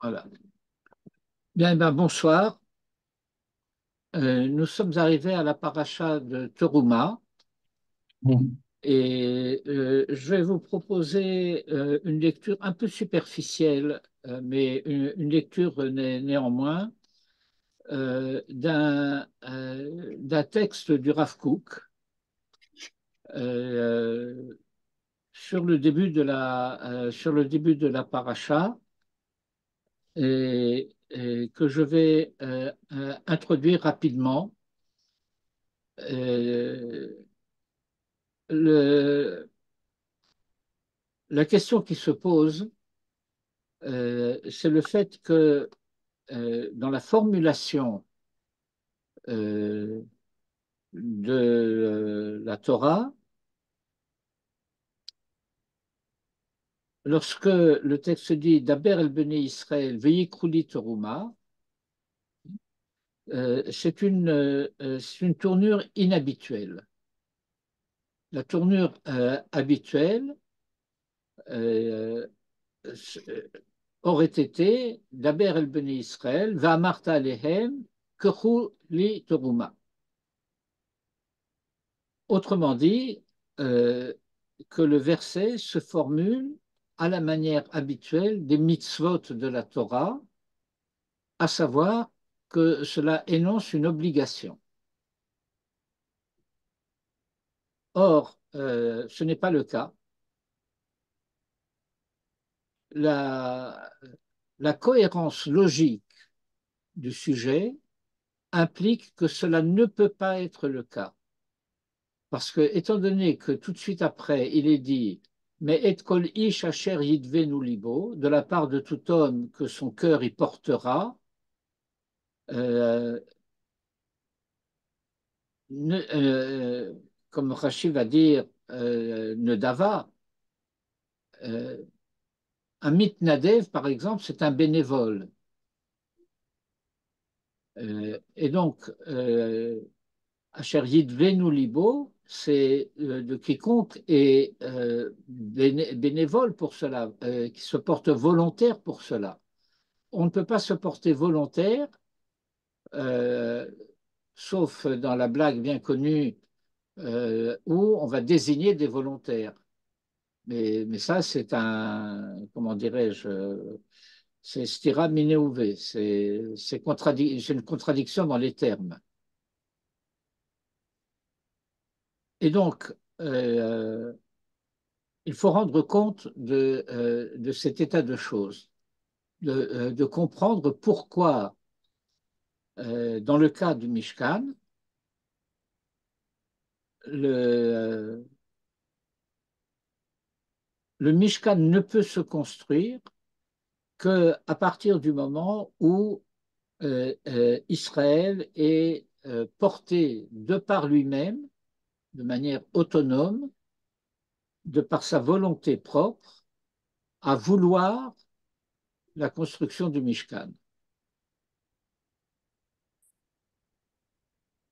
Voilà. Bien, bonsoir. Nous sommes arrivés à la paracha de Teruma Mhm. et je vais vous proposer une lecture un peu superficielle, mais une lecture néanmoins d'un texte du Rav Kook euh, sur le début de la paracha et que je vais introduire rapidement. Euh, le, la question qui se pose, c'est le fait que dans la formulation euh, de la Torah, lorsque le texte dit Daber el Bnei Israël veyikruli teruma, c'est une tournure inhabituelle. La tournure habituelle euh, aurait été Daber el Bnei Israël va'amarta alehem kechu li teruma. Autrement dit, euh, que le verset se formule à la manière habituelle des mitzvot de la Torah, à savoir que cela énonce une obligation. Or, ce n'est pas le cas. La, la cohérence logique du sujet implique que cela ne peut pas être le cas. Parce que, étant donné que tout de suite après, il est dit mais et kol ish asher yidvenu libo, de la part de tout homme que son cœur y portera, euh, ne, comme Rachid va dire, Nedava, euh, un mitnadev, par exemple, c'est un bénévole. Et donc, Asher Yidvenu Libo, c'est de quiconque est bénévole pour cela, qui se porte volontaire pour cela. On ne peut pas se porter volontaire, euh, sauf dans la blague bien connue où on va désigner des volontaires. Mais ça, c'est un, comment dirais-je, c'est stira mineuvé, c'est une contradiction dans les termes. Et donc, euh, il faut rendre compte de cet état de choses, de comprendre pourquoi, dans le cas du Mishkan, le, le Mishkan ne peut se construire qu'à partir du moment où Israël est porté de par lui-même, de manière autonome, de par sa volonté propre, à vouloir la construction du Mishkan.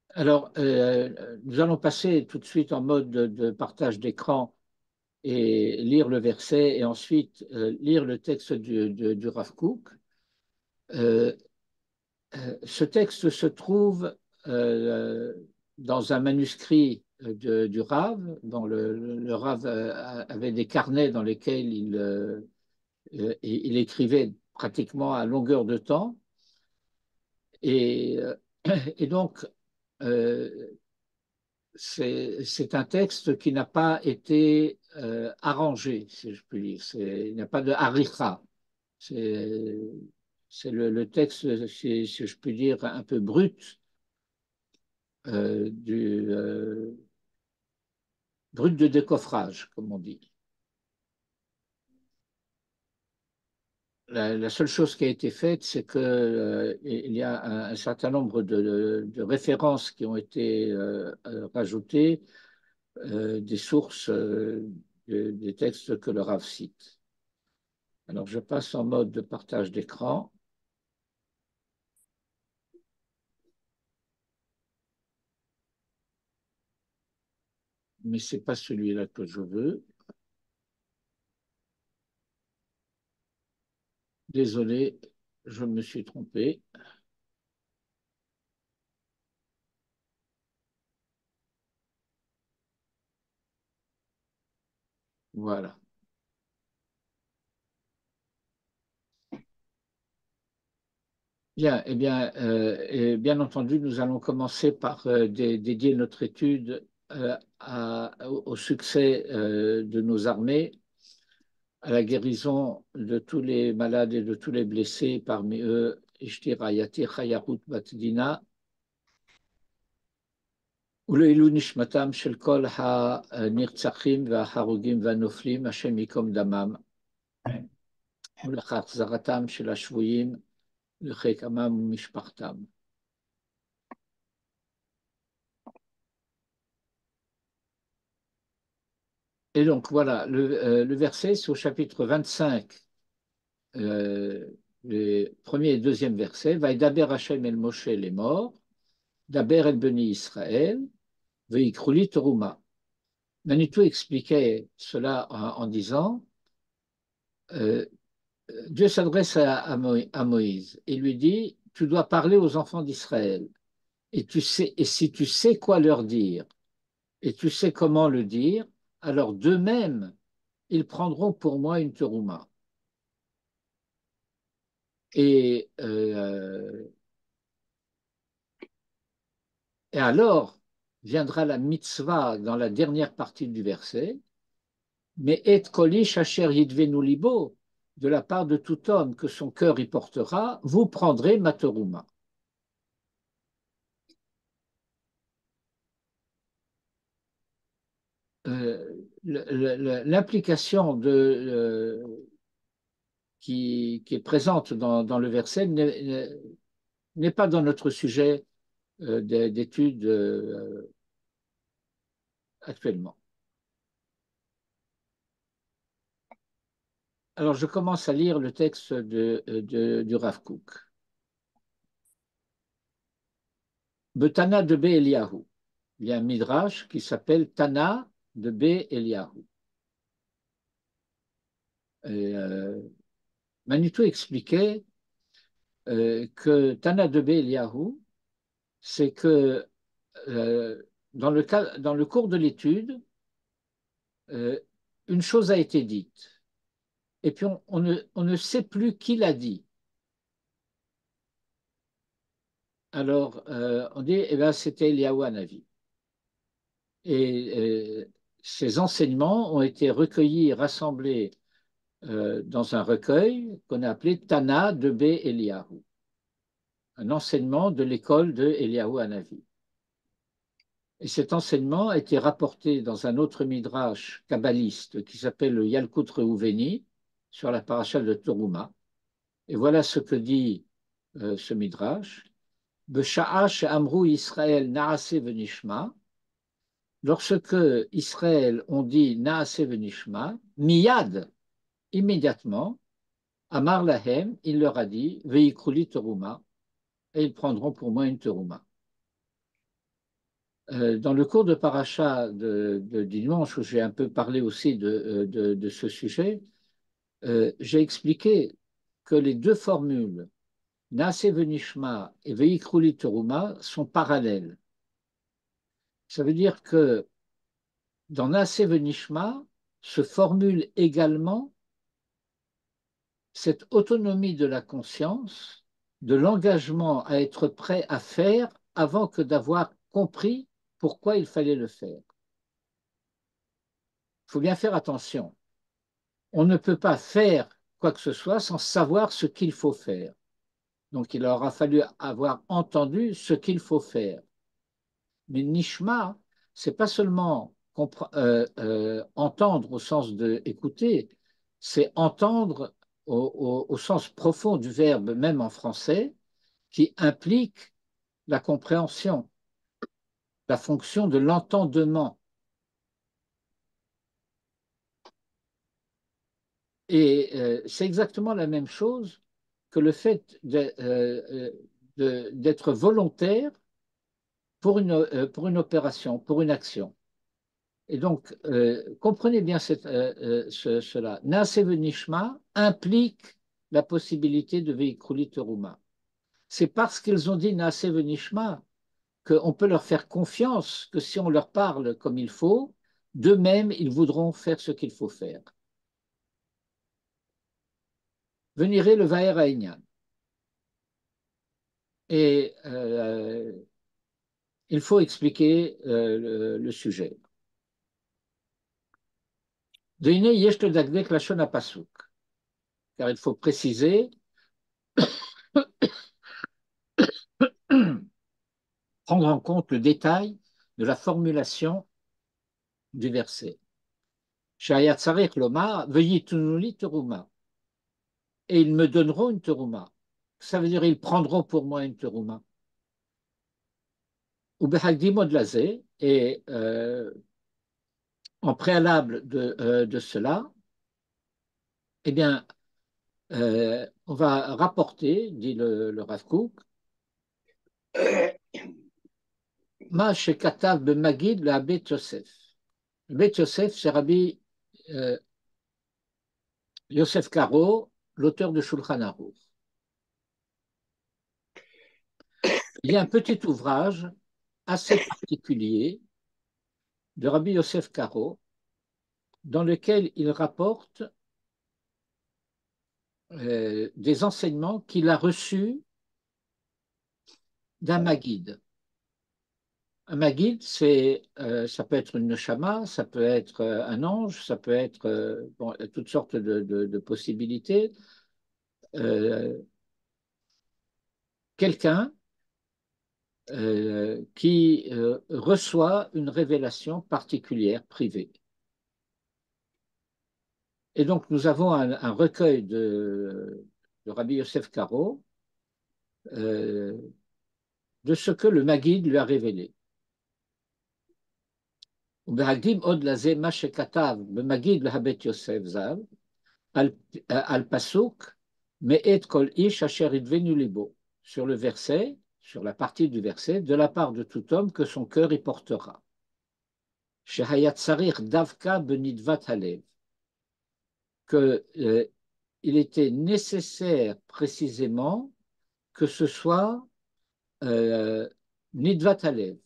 Alors, nous allons passer tout de suite en mode de partage d'écran et lire le verset et ensuite lire le texte du Rav Kook. Euh, Ce texte se trouve euh, dans un manuscrit du Rav, dont le Rav avait des carnets dans lesquels il écrivait pratiquement à longueur de temps. Et, et donc, euh, c'est un texte qui n'a pas été arrangé, si je puis dire. Il n'y a pas de haricha. C'est c'est le texte, si je puis dire, un peu brut brut de décoffrage, comme on dit. La seule chose qui a été faite, c'est que il y a un certain nombre de références qui ont été rajoutées, des sources des textes que le Rav cite. Alors, je passe en mode de partage d'écran, mais c'est pas celui-là que je veux. Désolé. je me suis trompé. Voilà. Bien, et bien entendu, nous allons commencer par dédier notre étude au succès de nos armées, à la guérison de tous les malades et de tous les blessés, parmi eux Ishti Rayati Chayarut Bat Dina, ולעילוי נשמתם של כל הנרצחים וההרוגים והנופלים, השם ייקום דמם, ולהחזרתם של השבויים לחיק עמם ומשפחתם. Et donc voilà, le verset, c'est au chapitre 25, les premier et deuxième versets. Vaïdaber Hashem el Moshe les morts, Daber el Beni Israël, Veikrouli Toruma. Manitou expliquait cela en disant euh, Dieu s'adresse à Moïse et lui dit tu dois parler aux enfants d'Israël et si tu sais quoi leur dire et tu sais comment le dire, alors d'eux-mêmes ils prendront pour moi une terouma. Et, euh, et alors viendra la mitzvah dans la dernière partie du verset, mais et kolish asher yidvenu libo, de la part de tout homme que son cœur y portera, vous prendrez ma terouma. L'implication qui est présente dans le verset n'est pas dans notre sujet d'étude actuellement. Alors, je commence à lire le texte du Rav Kook. Betana de Be Eliyahu. Il y a un midrash qui s'appelle Tana de Be Eliyahu. Manitou expliquait que Tana de Be Eliyahu, c'est que dans le cours de l'étude, une chose a été dite, et puis on ne sait plus qui l'a dit. Alors, on dit, eh ben, c'était Eliyahu Hanavi. Et ces enseignements ont été recueillis et rassemblés dans un recueil qu'on a appelé Tana de Be Eliyahu, un enseignement de l'école de Eliyahu Hanavi. Et cet enseignement a été rapporté dans un autre midrash kabbaliste qui s'appelle le Yalkut Reuveni sur la paracha de Toruma. Et voilà ce que dit ce midrash. Besha'a she'amru Israël na'ase venishma. Lorsque Israël ont dit na'ase venishma, miyad, immédiatement, Amar lahem, il leur a dit ve'ikruli teruma, et ils prendront pour moi une teruma. Dans le cours de paracha de dimanche, où j'ai un peu parlé aussi de ce sujet, j'ai expliqué que les deux formules, Naase venishma et Veikruli teruma, sont parallèles. Ça veut dire que dans Naase venishma se formule également cette autonomie de la conscience, de l'engagement à être prêt à faire avant que d'avoir compris pourquoi il fallait le faire. Il faut bien faire attention. On ne peut pas faire quoi que ce soit sans savoir ce qu'il faut faire. Donc il aura fallu avoir entendu ce qu'il faut faire. Mais nishma, c'est pas seulement entendre au sens de écouter, c'est entendre au sens profond du verbe, même en français, qui implique la compréhension, la fonction de l'entendement. Et c'est exactement la même chose que le fait d'être volontaire pour une opération, pour une action. Et donc, comprenez bien cela. Nasevenishma implique la possibilité de Veikrulit Teruma. C'est parce qu'ils ont dit Naase Venishma qu'on peut leur faire confiance que si on leur parle comme il faut, d'eux-mêmes, ils voudront faire ce qu'il faut faire. Venirez le Vaer Aïnyan. Et il faut expliquer le sujet. Deine yesh le dagdek lashon pasuk, car il faut préciser, prendre en compte le détail de la formulation du verset. Shayat sarich lomar veyitunuli teruma, et ils me donneront une teruma. Ça veut dire ils prendront pour moi une teruma. Ou behagdimo de lazé, et en préalable de cela, eh bien, on va rapporter, dit le Rav Kook, Ma shekatav b'magid le Bet Yosef. Le Bet Yosef, c'est Rabbi Yosef Karo, l'auteur de Shulchan Aruch. Il y a un petit ouvrage assez particulier de Rabbi Yosef Karo dans lequel il rapporte des enseignements qu'il a reçus d'un Maguide. Un Maguide, ça peut être une neshama, ça peut être un ange, ça peut être bon, toutes sortes de possibilités. Quelqu'un qui reçoit une révélation particulière, privée. Et donc, nous avons un recueil de Rabbi Yosef Karo de ce que le Maguide lui a révélé. ובהקדים עוד לזה מה שכתב במגיד להבית יוסף ז"ל על פסוק מאת כל איש אשר ידבנו ליבו, sur le verset, sur la partie du verset, de la part de tout homme que son cœur y portera. שהיה צריך דווקא בנדבת הלב, qu'il était nécessaire précisément que ce soit Nidvat Alev.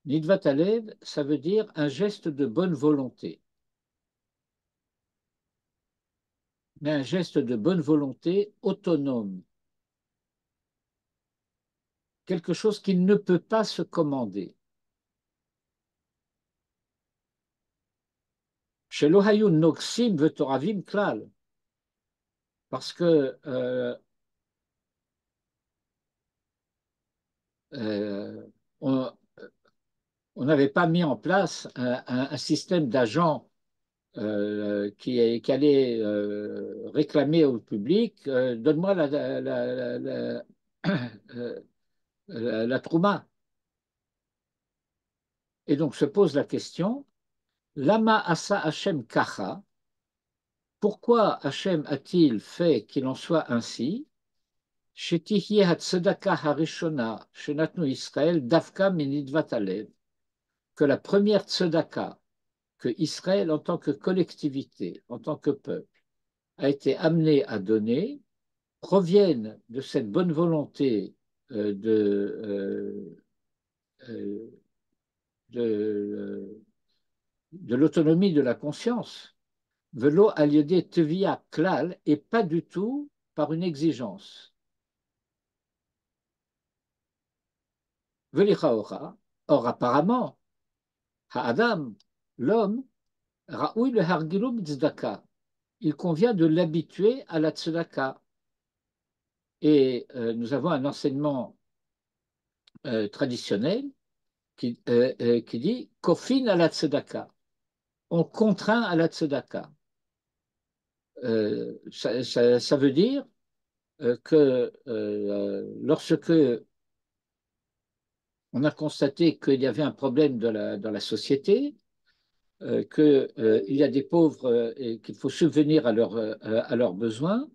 Nidvat Alev, ça veut dire un geste de bonne volonté. Mais un geste de bonne volonté autonome. Quelque chose qui ne peut pas se commander. Chez l'Ohayun Noksim Vetoravim Klal. Parce que on n'avait pas mis en place un système d'agents qui allait réclamer au public donne-moi la trouma. Et donc se pose la question Lama asa Hashem kacha, pourquoi Hashem a-t-il fait qu'il en soit ainsi? Shetihye hatzedaka harishona shenatnu Israël davka minidvat alev, que la première tzedaka que Israël en tant que collectivité, en tant que peuple, a été amené à donner, proviennent de cette bonne volonté de l'autonomie de la conscience, velo aliodé tevia klal, et pas du tout par une exigence. Velichaora, or apparemment, ha'adam, l'homme, ra'oui le hargilo mitzdaka, il convient de l'habituer à la tzedaka. Et nous avons un enseignement traditionnel qui dit kofin à la tzedaka. On contraint à la tzedaka. Ça veut dire que lorsque on a constaté qu'il y avait un problème dans la société, qu'il y a des pauvres et qu'il faut subvenir à leurs besoins,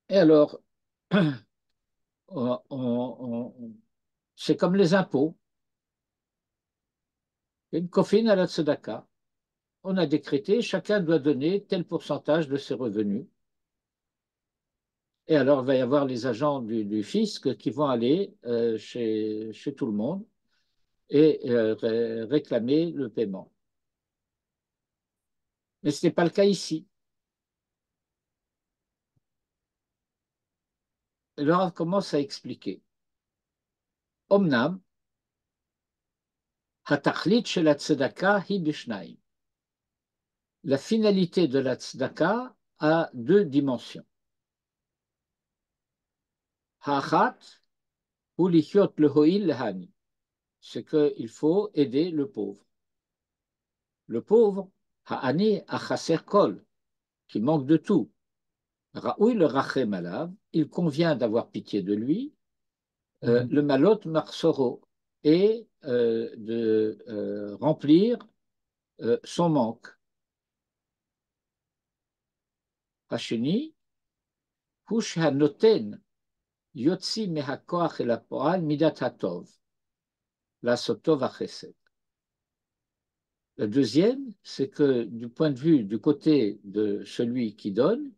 et alors c'est comme les impôts. Une kofine à la tzedaka. On a décrété, chacun doit donner tel pourcentage de ses revenus. Et alors, il va y avoir les agents du fisc qui vont aller chez tout le monde et réclamer le paiement. Mais ce n'est pas le cas ici. Alors, on commence à expliquer. Omnam, hatachlit shel tzedaka hi b'shnayim. La finalité de la tzedaka a deux dimensions. Ha'achat hu lichyot lehoil lehani. C'est qu'il faut aider le pauvre. Le pauvre, ha'ani achaser kol, qui manque de tout. Raoui le rachem alav, il convient d'avoir pitié de lui, le malot marsoro, et de remplir son manque. Hacheni, hush hanoten, yotzi mehakoach el hapoal midat hatov, la sotov achesed. La deuxième, c'est que du point de vue du côté de celui qui donne,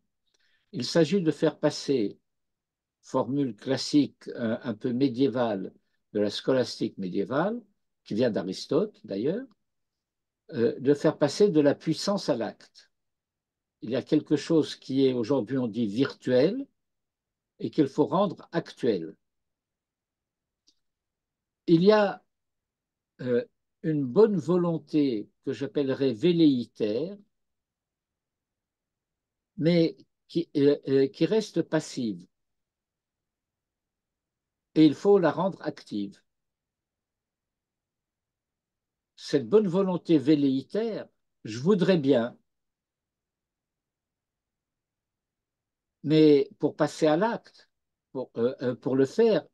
il s'agit de faire passer, formule classique un peu médiévale de la scolastique médiévale, qui vient d'Aristote d'ailleurs, de faire passer de la puissance à l'acte. Il y a quelque chose qui est aujourd'hui, on dit, virtuel et qu'il faut rendre actuel. Il y a une bonne volonté que j'appellerais velléitaire, mais qui reste passive. Et il faut la rendre active. Cette bonne volonté velléitaire, je voudrais bien, mais pour passer à l'acte, pour le faire,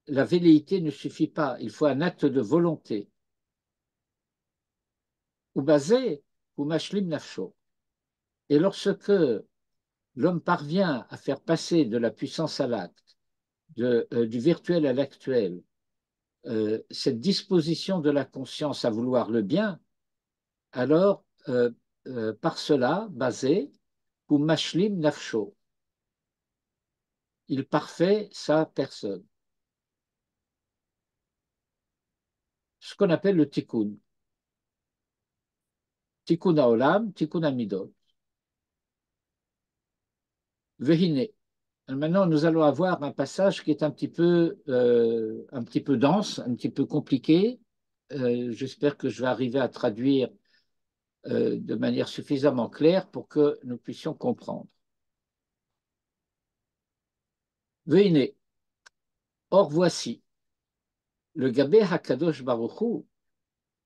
la velléité ne suffit pas. Il faut un acte de volonté. Ou basé, ou mashlim nafsho. Et lorsque l'homme parvient à faire passer de la puissance à l'acte, du virtuel à l'actuel, cette disposition de la conscience à vouloir le bien, alors par cela, basé, ou mashlim nafsho, il parfait sa personne. Ce qu'on appelle le tikkun. Tikkun haolam, tikkun hamidot. Vehine. Maintenant, nous allons avoir un passage qui est un petit peu dense, un petit peu compliqué. J'espère que je vais arriver à traduire de manière suffisamment claire pour que nous puissions comprendre. Vehine. Or, voici, le Gabé HaKadosh Baruch Hu,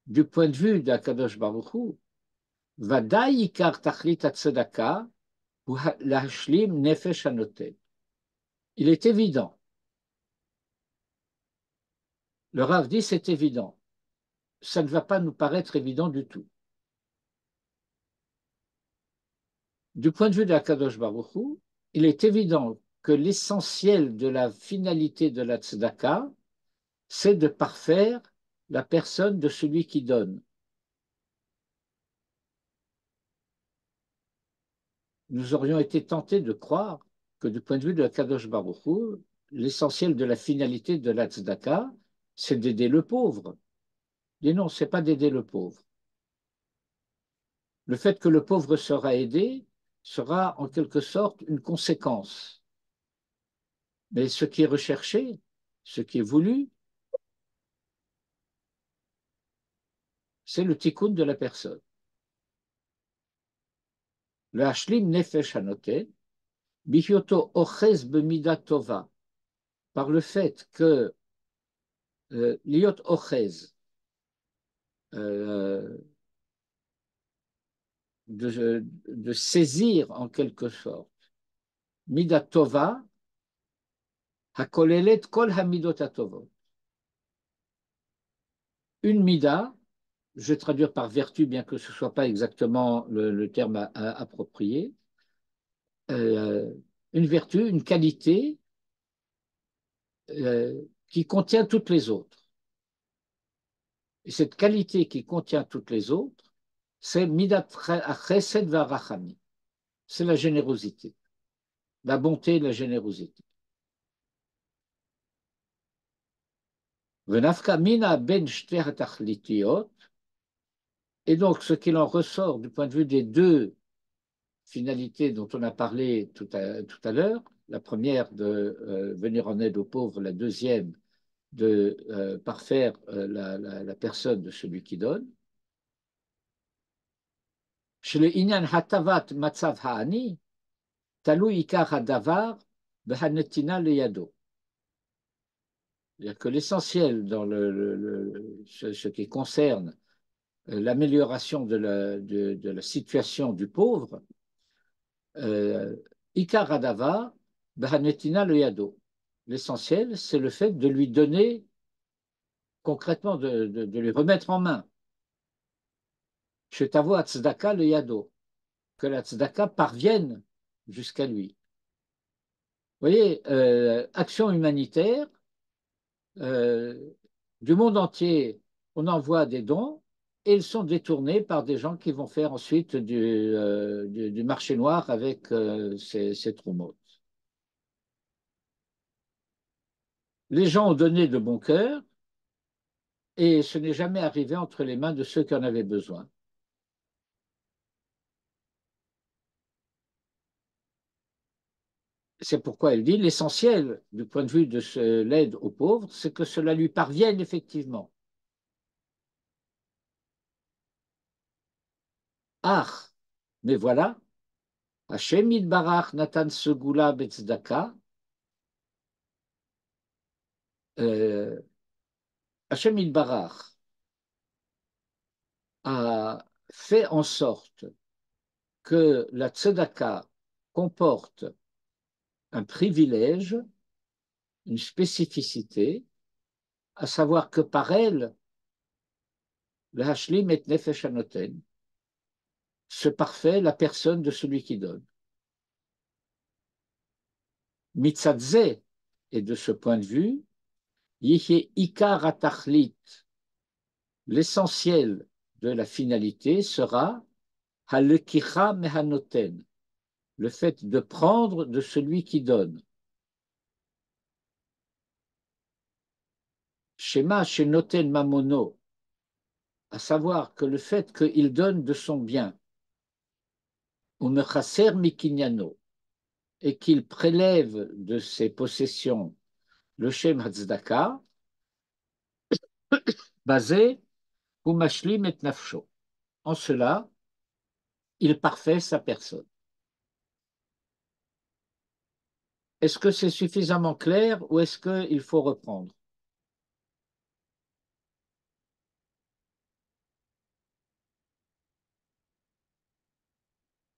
du point de vue d'Akadosh Baruch Hu, Vadaï Ikar Tachlit Tzedaka, ou Lahashlim Nefesh Hanoten. Il est évident. Le Rav dit c'est évident. Ça ne va pas nous paraître évident du tout. Du point de vue de la Kadosh Baruch Hu, il est évident que l'essentiel de la finalité de la tzedaka, c'est de parfaire la personne de celui qui donne. Nous aurions été tentés de croire que du point de vue de la Kadosh Baruch Hu, l'essentiel de la finalité de la tzedaka, c'est d'aider le pauvre. Et non, ce n'est pas d'aider le pauvre. Le fait que le pauvre sera aidé sera en quelque sorte une conséquence. Mais ce qui est recherché, ce qui est voulu, c'est le tikkun de la personne. Le hashlim nefesh hanoten, bihyoto ochez b'mida tova, par le fait que liot ochez, de saisir en quelque sorte, mida tova, hakolelet kol hamidot atovot. Une mida, je vais traduire par vertu, bien que ce ne soit pas exactement le terme approprié, une vertu, une qualité qui contient toutes les autres. Et cette qualité qui contient toutes les autres, c'est midat chesed v'arachami, c'est la générosité. la bonté et la générosité. Venafka mina ben shte hatachlitiot. Et donc, ce qu'il en ressort du point de vue des deux finalités dont on a parlé tout à l'heure, la première de venir en aide aux pauvres, la deuxième de parfaire la personne de celui qui donne. Chez le inyan hatavat matzav ha'ani, talou ikar hadavar behanetina leyado. C'est-à-dire que l'essentiel dans ce qui concerne l'amélioration de la situation du pauvre, ikar hadavar behanetina leyado. L'essentiel, c'est le fait de lui donner concrètement, de lui remettre en main. Shetavo tzedaka le yado, que la tzedaka parvienne jusqu'à lui. Vous voyez, action humanitaire, euh, du monde entier, on envoie des dons et ils sont détournés par des gens qui vont faire ensuite du marché noir avec ces troumeaux. Les gens ont donné de bon cœur et ce n'est jamais arrivé entre les mains de ceux qui en avaient besoin. C'est pourquoi elle dit l'essentiel du point de vue de l'aide aux pauvres, c'est que cela lui parvienne effectivement. Ah, mais voilà, Hashem Barach Natan Segula Betzdaka, Hashem Barach a fait en sorte que la tzedaka comporte un privilège, une spécificité, à savoir que par elle, le Hashlim et Nefesh Anoten se parfait la personne de celui qui donne. Mitzadze, et de ce point de vue, Yihe Ikar Atachlit, l'essentiel de la finalité sera Halekicha Mehanoten, le fait de prendre de celui qui donne. Shema Shenoten Mamono, à savoir que le fait qu'il donne de son bien, ou Mechaser Mikinyano, et qu'il prélève de ses possessions le Shem Hatzdaka, basé ou Mashlim et Nafsho. En cela, il parfait sa personne. Est-ce que c'est suffisamment clair ou est-ce qu'il faut reprendre?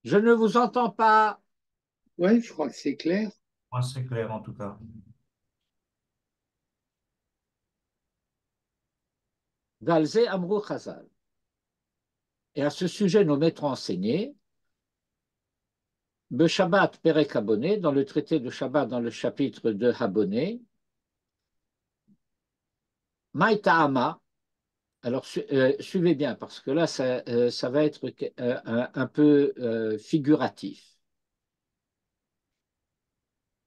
Je ne vous entends pas. Oui, je crois que c'est clair. Moi, c'est clair en tout cas. Valze Amrou Chazal. Et à ce sujet, nos maîtres ont enseigné, Be Shabbat Perek Habonné, dans le traité de Shabbat, dans le chapitre de Habonné, Maïta'ama. Alors, suivez bien, parce que là, ça va être un peu figuratif.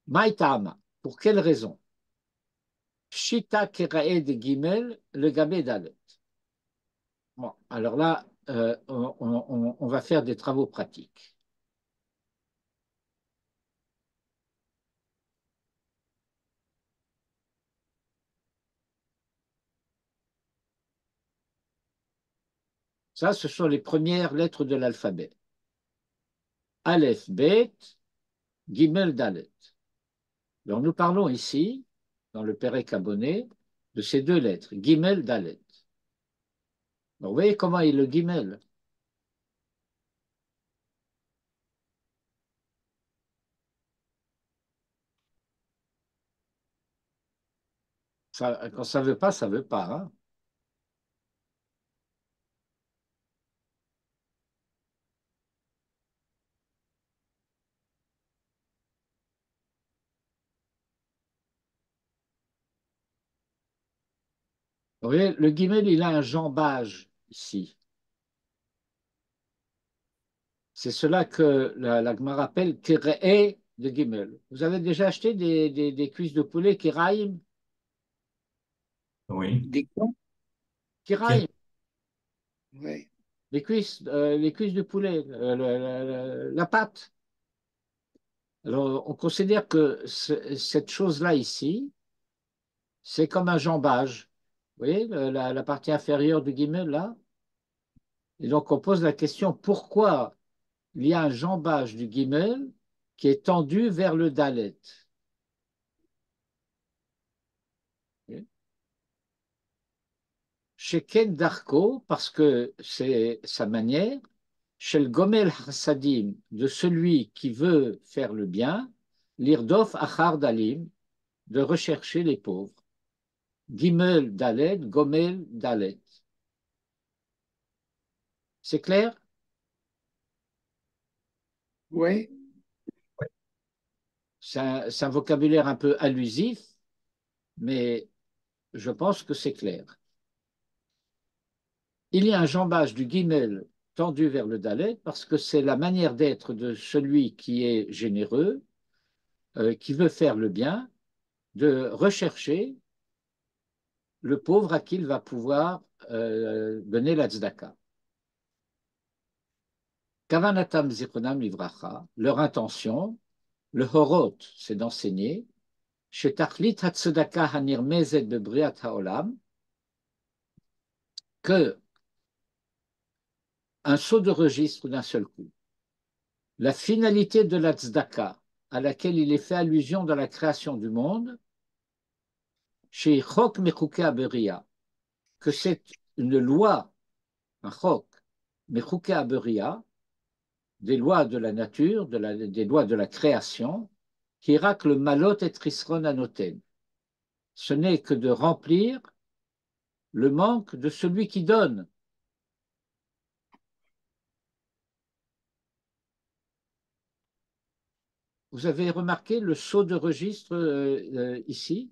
Maïta'ama. Pour quelle raison? Shita Keraed Gimel, le Gabé Dalet. Bon, alors là, on va faire des travaux pratiques. Ça, ce sont les premières lettres de l'alphabet. Aleph, Bet, Gimel, Dalet. Alors, nous parlons ici, dans le Pérec abonné, de ces deux lettres, Gimel, Dalet. Alors, vous voyez comment est le Gimel? Ça, quand ça ne veut pas, ça ne veut pas. Hein. Vous voyez, le Gimel, il a un jambage ici. C'est cela que la Gemara appelle Kere'e de Gimel. Vous avez déjà acheté des cuisses de poulet Kiraïm? Oui. Des quoi? Kiraïm, Quel- Ouais. les cuisses de poulet, la pâte. Alors, on considère que cette chose-là ici, c'est comme un jambage. Vous voyez, la partie inférieure du Gimel, là? Et donc, on pose la question, pourquoi il y a un jambage du Gimel qui est tendu vers le Dalet? Chez Ken Darko, parce que c'est sa manière, chez le Gomel Hassadim, de celui qui veut faire le bien, l'Irdof Achar Dalim, de rechercher les pauvres. Gimel Dalet, Gomel Dalet. C'est clair? Ouais. C'est un vocabulaire un peu allusif, mais je pense que c'est clair. Il y a un jambage du Gimel tendu vers le Dalet parce que c'est la manière d'être de celui qui est généreux, qui veut faire le bien, de rechercher le pauvre à qui il va pouvoir donner la tzedaka. Kavanatam zichronam livracha, leur intention, le horot, c'est d'enseigner, shetachlit hatzedaka hanirmezet bebriat haolam, que un saut de registre d'un seul coup, la finalité de la tzedaka à laquelle il est fait allusion dans la création du monde, chez Chok Mechukei Beria, que c'est une loi, un Chok Mechukei Beria, des lois de la nature, des lois de la création, qui racle le malot et trisron anoten. Ce n'est que de remplir le manque de celui qui donne. Vous avez remarqué le saut de registre ici?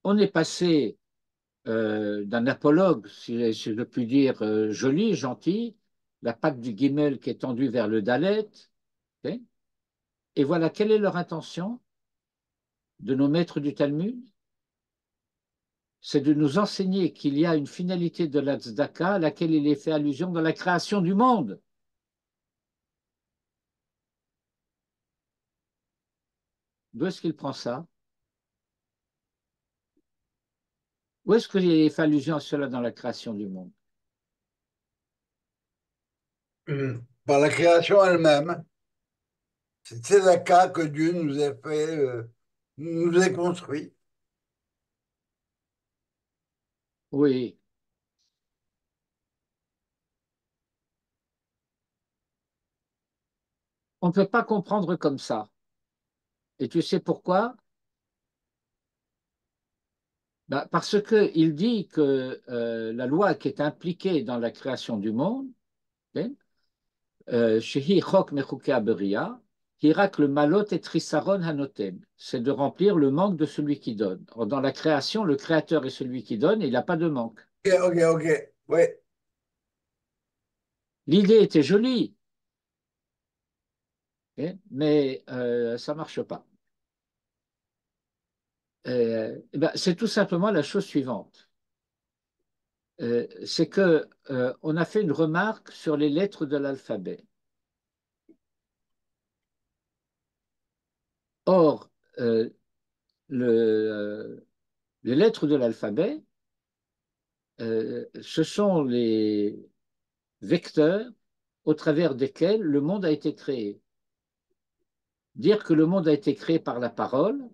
On est passé d'un apologue, si je puis dire, joli, gentil, la patte du guimel qui est tendue vers le dalet. Okay. Et voilà, quelle est leur intention de nos maîtres du Talmud? C'est de nous enseigner qu'il y a une finalité de la tzedaka à laquelle il est fait allusion dans la création du monde. D'où est-ce qu'il prend ça? Où est-ce qu'il est fait allusion à cela dans la création du monde? Par la création elle-même. C'est Tzedaka que Dieu nous a fait, nous a construit. Oui, on ne peut pas comprendre comme ça. Et tu sais pourquoi? Ben, parce qu'il dit que la loi qui est impliquée dans la création du monde, okay, Shehi chok mechukei beria, hirak le malot et trisaron hanoten, c'est de remplir le manque de celui qui donne. Or, dans la création, le créateur est celui qui donne et il n'a pas de manque. Ok, ok, ok. Ouais. L'idée était jolie, okay, mais ça ne marche pas. Ben, c'est tout simplement la chose suivante. C'est que on a fait une remarque sur les lettres de l'alphabet. Or, les lettres de l'alphabet, ce sont les vecteurs au travers desquels le monde a été créé. Dire que le monde a été créé par la parole,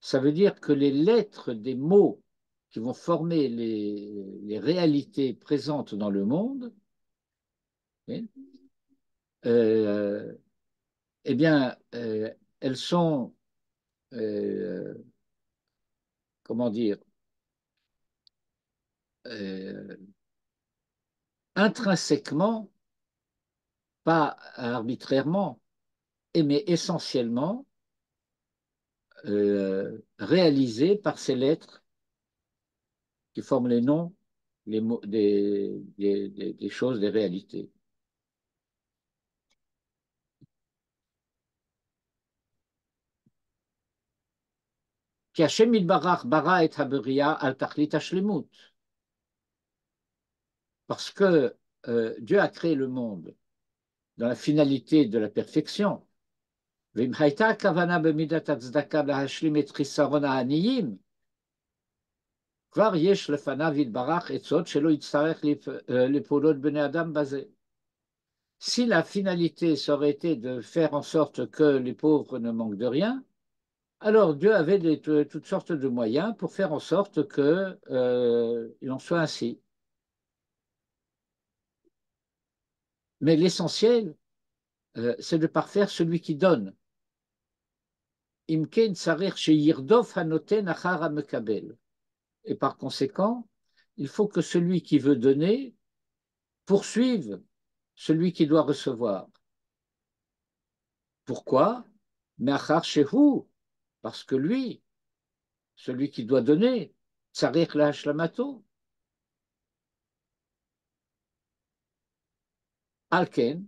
ça veut dire que les lettres des mots qui vont former les réalités présentes dans le monde, hein, euh, eh bien, elles sont, euh, comment dire, euh, intrinsèquement, pas arbitrairement, mais essentiellement réalisées par ces lettres qui forment les noms des choses, des réalités. Ki Hashem Yitbarach bara et haberia al tachlit hashlemut. Parce que Dieu a créé le monde dans la finalité de la perfection. V'im hayta kavana b'midat hatzdaka lahashlim et chisaron ha'aniyim, kvar yesh lefanav yitbarach etzot shelo yitzarech lepolot bnei adam bazeh. Si la finalité serait été de faire en sorte que les pauvres ne manquent de rien, alors Dieu avait toutes sortes de moyens pour faire en sorte qu'il en soit ainsi. Mais l'essentiel, c'est de parfaire celui qui donne. Imken tsarir sheyirdof hanoten achar hamekabel. Et par conséquent, il faut que celui qui veut donner poursuive celui qui doit recevoir. Pourquoi? Mais achar shehu, parce que lui, celui qui doit donner, tsarir la hashlamato. Alken,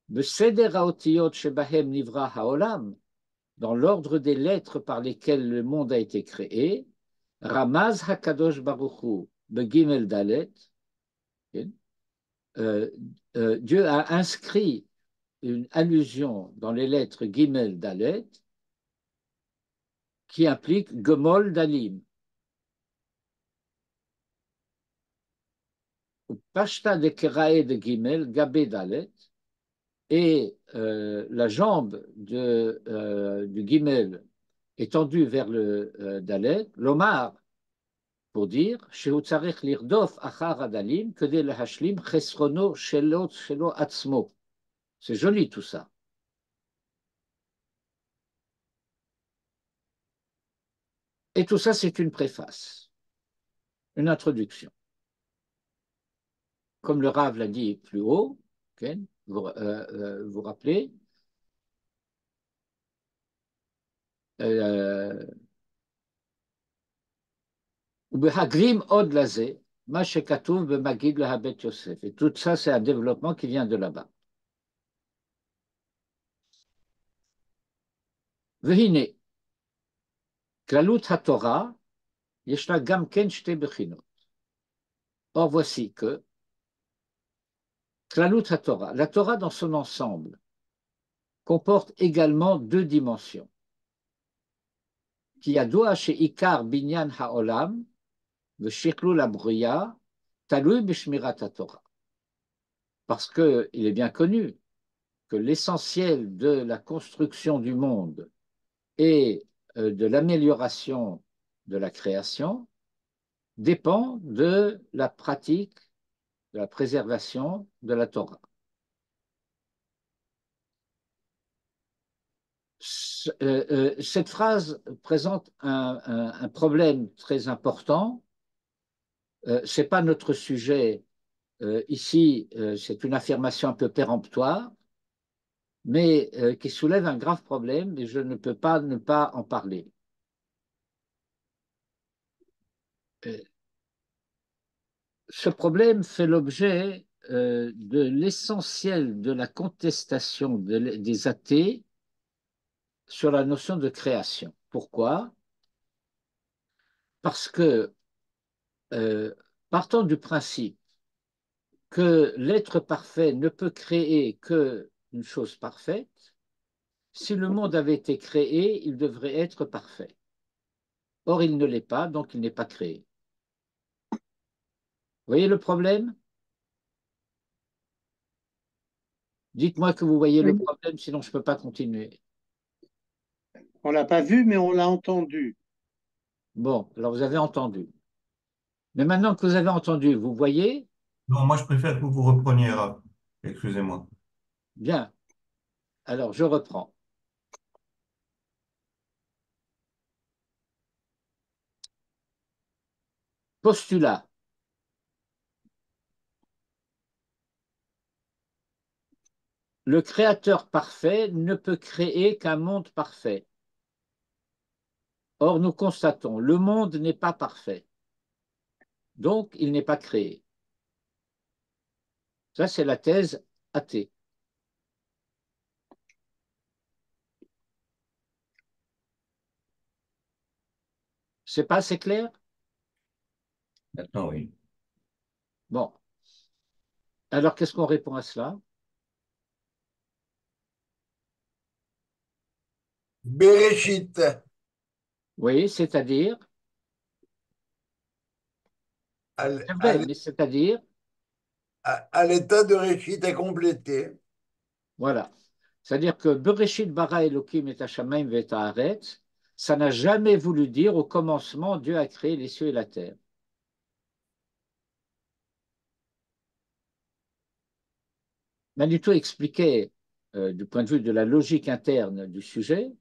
beseder haotiyot shebahem nivra haolam, dans l'ordre des lettres par lesquelles le monde a été créé, Ramaz Hakadosh Baruchu Begimel Dalet, Dieu a inscrit une allusion dans les lettres Gimel Dalet qui implique Gemol Dalim. Pashta de Kerae de Gimel Gabé Dalet, et la jambe du Gimel est tendue vers le Dalet, l'Omar, pour dire שהוא צריך לרדוף אחר הדלים כדי להשלים חסרונו שלו עצמו. C'est joli tout ça. Et tout ça, c'est une préface, une introduction. Comme le Rav l'a dit plus haut, okay, vous rappelez, ובהגרים עוד לזה, מה שכתוב במגיד להבית יוסף. Et tout ça, c'est un développement qui vient de là-bas. והנה, כללות התורה, יש לה גם כן שתי בחינות. Or, voici que כללות התורה, la Torah dans son ensemble, comporte également deux dimensions. כי ידוע שעיקר בניין העולם ושכלול הבריאה תלוי בשמירת התורה. Parce qu'il est bien connu que l'essentiel de la construction du monde et de l'amélioration de la création dépend de la pratique, de la préservation de la Torah. Cette phrase présente un problème très important. Ce n'est pas notre sujet ici, c'est une affirmation un peu péremptoire, mais qui soulève un grave problème et je ne peux pas ne pas en parler. Ce problème fait l'objet de l'essentiel de la contestation des athées sur la notion de création. Pourquoi? Parce que, partant du principe que l'être parfait ne peut créer qu'une chose parfaite, si le monde avait été créé, il devrait être parfait. Or, il ne l'est pas, donc il n'est pas créé. Vous voyez le problème? Dites-moi que vous voyez le problème, sinon je ne peux pas continuer. On ne l'a pas vu, mais on l'a entendu. Bon, alors vous avez entendu. Mais maintenant que vous avez entendu, vous voyez? Non, moi je préfère que vous repreniez, Rav. Excusez-moi. Bien. Alors, je reprends. Postulat. Le créateur parfait ne peut créer qu'un monde parfait. Or, nous constatons, le monde n'est pas parfait. donc il n'est pas créé. Ça, c'est la thèse athée. C'est pas assez clair? Maintenant, oui. Bon. Alors, qu'est-ce qu'on répond à cela? Bereshit, Oui, c'est-à-dire, à, c'est vrai, mais c'est-à-dire, à l'état de Réchit est complété. voilà. C'est-à-dire que Bereshit bara Elohim et Hashamayim ve haaretz, ça n'a jamais voulu dire au commencement, Dieu a créé les cieux et la terre. Manitou expliquait, du point de vue de la logique interne du sujet,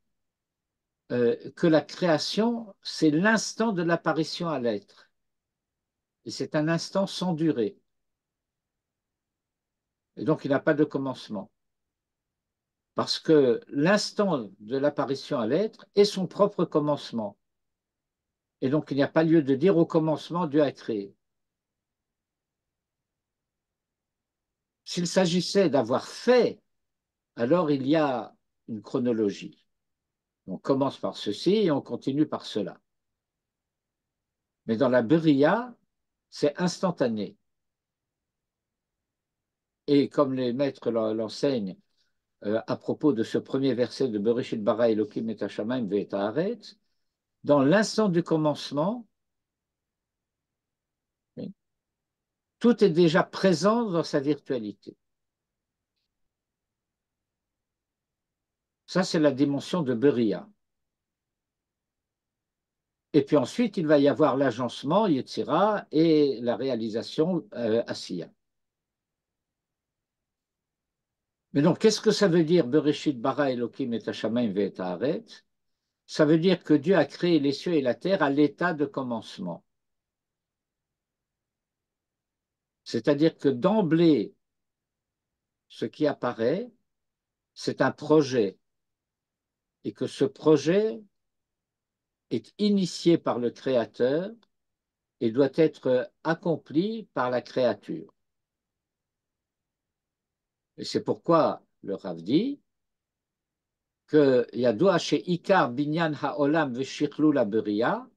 que la création, c'est l'instant de l'apparition à l'être. Et c'est un instant sans durée. Et donc, il n'a pas de commencement. Parce que l'instant de l'apparition à l'être est son propre commencement. Et donc, il n'y a pas lieu de dire au commencement, Dieu a créé. S'il s'agissait d'avoir fait, alors il y a une chronologie. On commence par ceci et on continue par cela. Mais dans la Beria, c'est instantané. Et comme les maîtres l'enseignent à propos de ce premier verset de Bereshit bara Elohim et Hashamayim ve haaretz, dans l'instant du commencement, tout est déjà présent dans sa virtualité. Ça, c'est la dimension de Beria. Et puis ensuite, il va y avoir l'agencement, Yetzira, et la réalisation, Asiya. Mais donc, qu'est-ce que ça veut dire, Bereshit bara Elohim et Hashamayim ve haaretz? Ça veut dire que Dieu a créé les cieux et la terre à l'état de commencement. C'est-à-dire que d'emblée, ce qui apparaît, c'est un projet, et que ce projet est initié par le Créateur et doit être accompli par la créature. Et c'est pourquoi le Rav dit que Yadoua chez Ikar Binyan Ha'olam Veshichlou la Beria,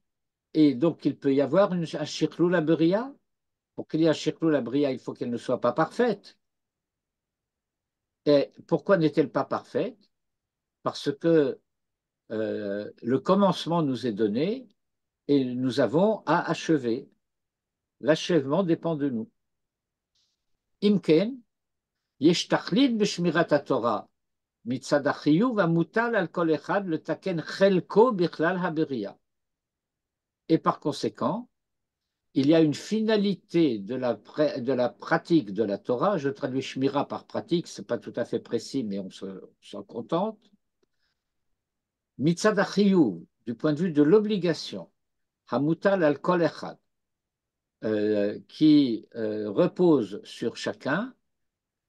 et donc il peut y avoir un Shichlou la Beria. Pour qu'il y ait un Shichlou la Beria, il faut qu'elle ne soit pas parfaite. Et pourquoi n'est-elle pas parfaite? Parce que le commencement nous est donné et nous avons à achever. L'achèvement dépend de nous. Imken, yesh tachlit b'shmirat haTorah, mitzad hachiyuv hamutal al kol echad letaken chelko bichlal haberia. Et par conséquent, il y a une finalité de la pratique de la Torah. Je traduis shmira par pratique, ce n'est pas tout à fait précis, mais on s'en contente. Mitzad hachiyuv, du point de vue de l'obligation, hamutal al kol echad, qui repose sur chacun,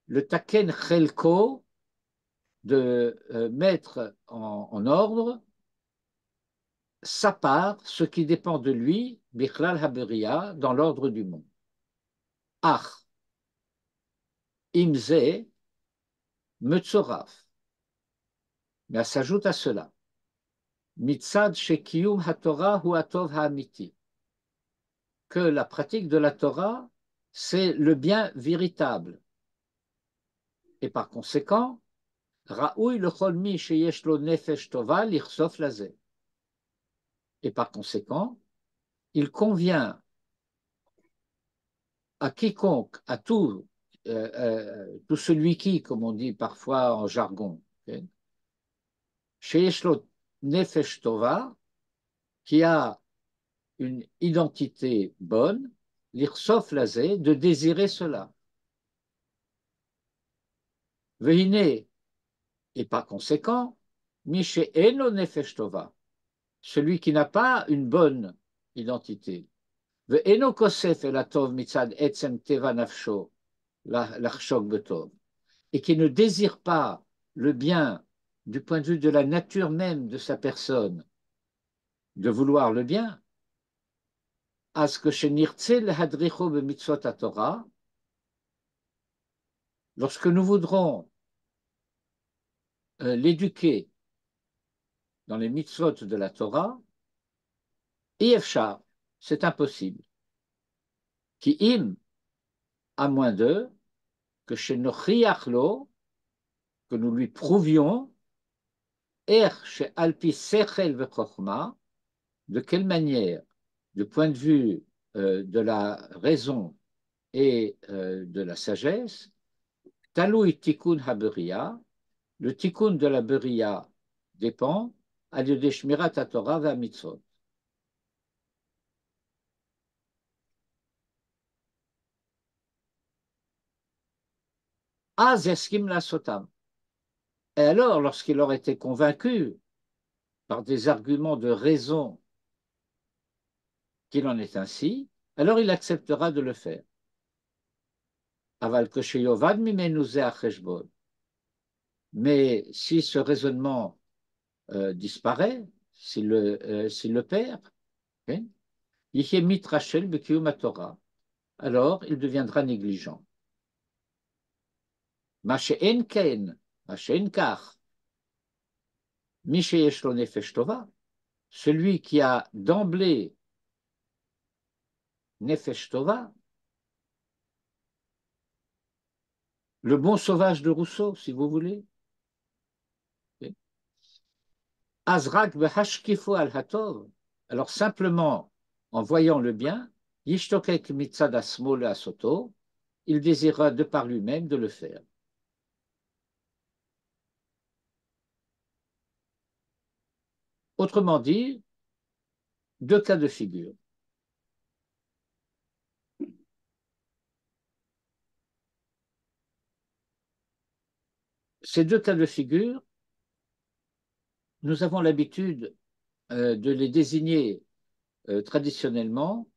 le taken chelko, de mettre en ordre sa part, ce qui dépend de lui, bichlal haberia, dans l'ordre du monde. Ach, imze, metzoraf. Mais elle s'ajoute à cela. Mitzad shekiyum haTorah hu atov ha'amiti. Que la pratique de la Torah, c'est le bien véritable. Et par conséquent, Raoui le cholmi sheyesh lo nefesh tova lichsof lazeh. Et par conséquent, il convient à quiconque, à tout celui qui, comme on dit parfois en jargon, sheyesh lo nefesh tova, qui a une identité bonne, l'irsof lazé, de désirer cela. Vehine, et par conséquent, Mishe eno nefesh tova, celui qui n'a pas une bonne identité. Ve'eno kosef elatov mitzad etzem teva nafsho, l'achshok betov, et qui ne désire pas le bien du point de vue de la nature même de sa personne, de vouloir le bien. אז כשנרצה להדריכו במצוות התורה, lorsque nous voudrons l'éduquer dans les mitzvot de la Torah, אי אפשר, c'est impossible. כי אם, à moins de, que שנוכיח לו, que nous lui prouvions, איך שעל פי שכל וחוכמה, de quelle manière, du point de vue de la raison et de la sagesse, תלוי תיקון הבריאה, le tikkun de la beria dépend על ידי שמירת התורה והמצוות. אז יסכים לעשותם. Et alors, lorsqu'il aurait été convaincu par des arguments de raison qu'il en est ainsi, alors il acceptera de le faire. Aval ksheyovad mimenu ze acheshbon. Mais si ce raisonnement disparaît, s'il le perd, yiche mitrachel b'kiyum Torah, alors il deviendra négligent. Ma she'en ken, ma she'en kach, mi sheyesh lo nefesh tova, celui qui a d'emblée nefesh tova, le bon sauvage de Rousseau, si vous voulez. Azrak behashkifu al hatov. Alors simplement, en voyant le bien, yishtokek mitzad asmol asoto, il désirera de par lui-même de le faire. Autrement dit, deux cas de figure. Ces deux cas de figure, nous avons l'habitude de les désigner traditionnellement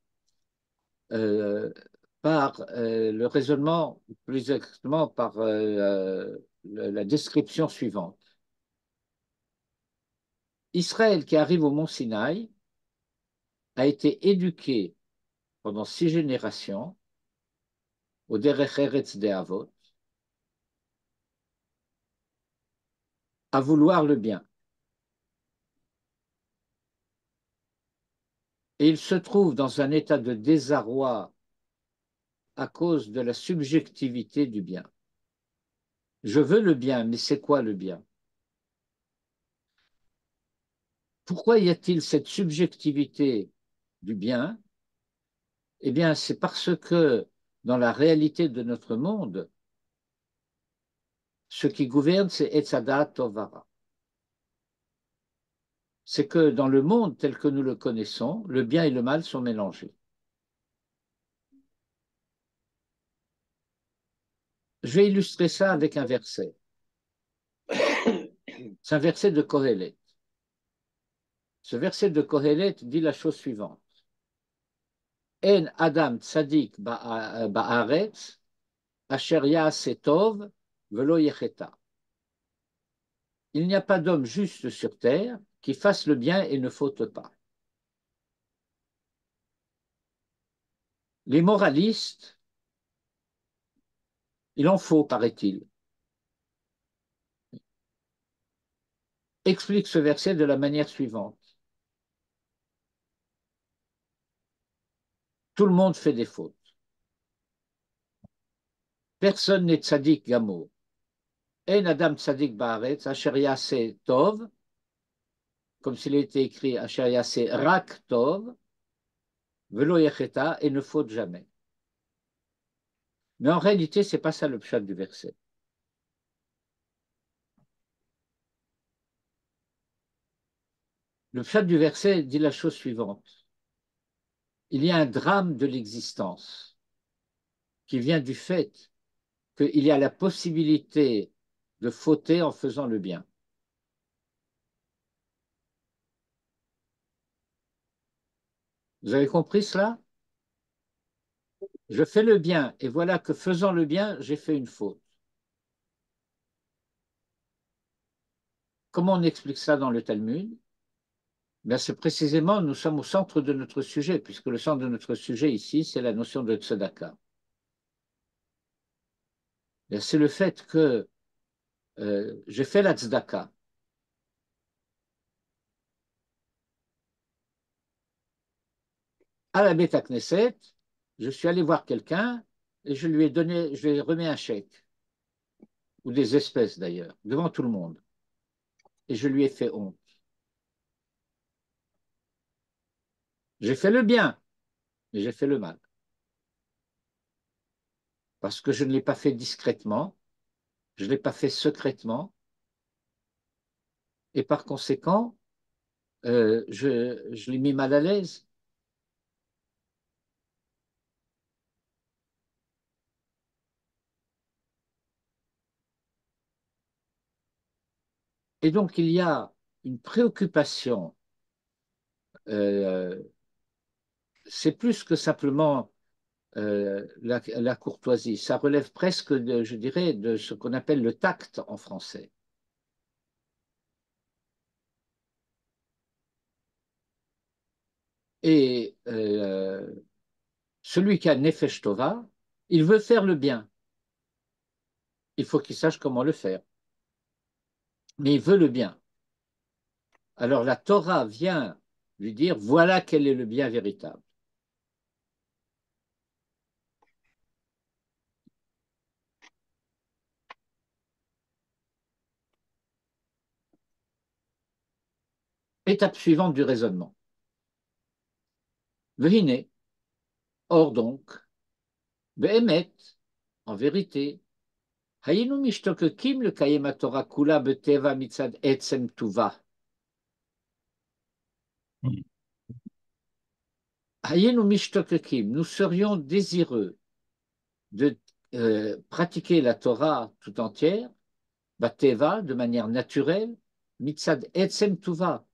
par le raisonnement, plus exactement par la description suivante. Israël qui arrive au mont Sinaï a été éduqué pendant 6 générations au Derech Eretz des Avot à vouloir le bien. Et il se trouve dans un état de désarroi à cause de la subjectivité du bien. Je veux le bien, mais c'est quoi le bien? Pourquoi y a-t-il cette subjectivité du bien? Eh bien, c'est parce que dans la réalité de notre monde, ce qui gouverne, c'est Etzadat Tovara. C'est que dans le monde tel que nous le connaissons, le bien et le mal sont mélangés. Je vais illustrer ça avec un verset. C'est un verset de Kohelet. Ce verset de Kohelet dit la chose suivante. En Adam tzadik ba'aretz, asher ya'aseh tov, velo yecheta. Il n'y a pas d'homme juste sur terre qui fasse le bien et ne faute pas. Les moralistes, il en faut, paraît-il, expliquent ce verset de la manière suivante. Tout le monde fait des fautes. Personne n'est tzadik gamour. En Adam tzadik ba'aretz, asher ya'aseh tov, comme s'il était écrit asher ya'aseh rak tov, velo yecheta, et ne faute jamais. Mais en réalité, ce n'est pas ça le pshat du verset. Le pshat du verset dit la chose suivante. Il y a un drame de l'existence qui vient du fait qu'il y a la possibilité de fauter en faisant le bien. Vous avez compris cela? Je fais le bien et voilà que faisant le bien, j'ai fait une faute. Comment on explique ça dans le Talmud? Ben, c'est précisément, nous sommes au centre de notre sujet, puisque le centre de notre sujet ici, c'est la notion de tzedaka. C'est le fait que j'ai fait la tzedaka. À la Beth Knesset, je suis allé voir quelqu'un et je lui ai remis un chèque, ou des espèces d'ailleurs, devant tout le monde. Et je lui ai fait honte. J'ai fait le bien, mais j'ai fait le mal. Parce que je ne l'ai pas fait discrètement, je ne l'ai pas fait secrètement, et par conséquent, je l'ai mis mal à l'aise. Et donc, il y a une préoccupation, euh, c'est plus que simplement la courtoisie, ça relève presque, je dirais, de ce qu'on appelle le tact en français. Et celui qui a Nefesh Tova, il veut faire le bien. Il faut qu'il sache comment le faire. Mais il veut le bien. Alors la Torah vient lui dire, voilà quel est le bien véritable. Étape suivante du raisonnement. Vehine, or donc, behemet, en vérité, hayenu mishtokekim le kayem Torah kula beteva mitzad etzem tuva. Hayenu mishtokekim, nous serions désireux de pratiquer la Torah tout entière, bateva, de manière naturelle, mitzad etzem tuva,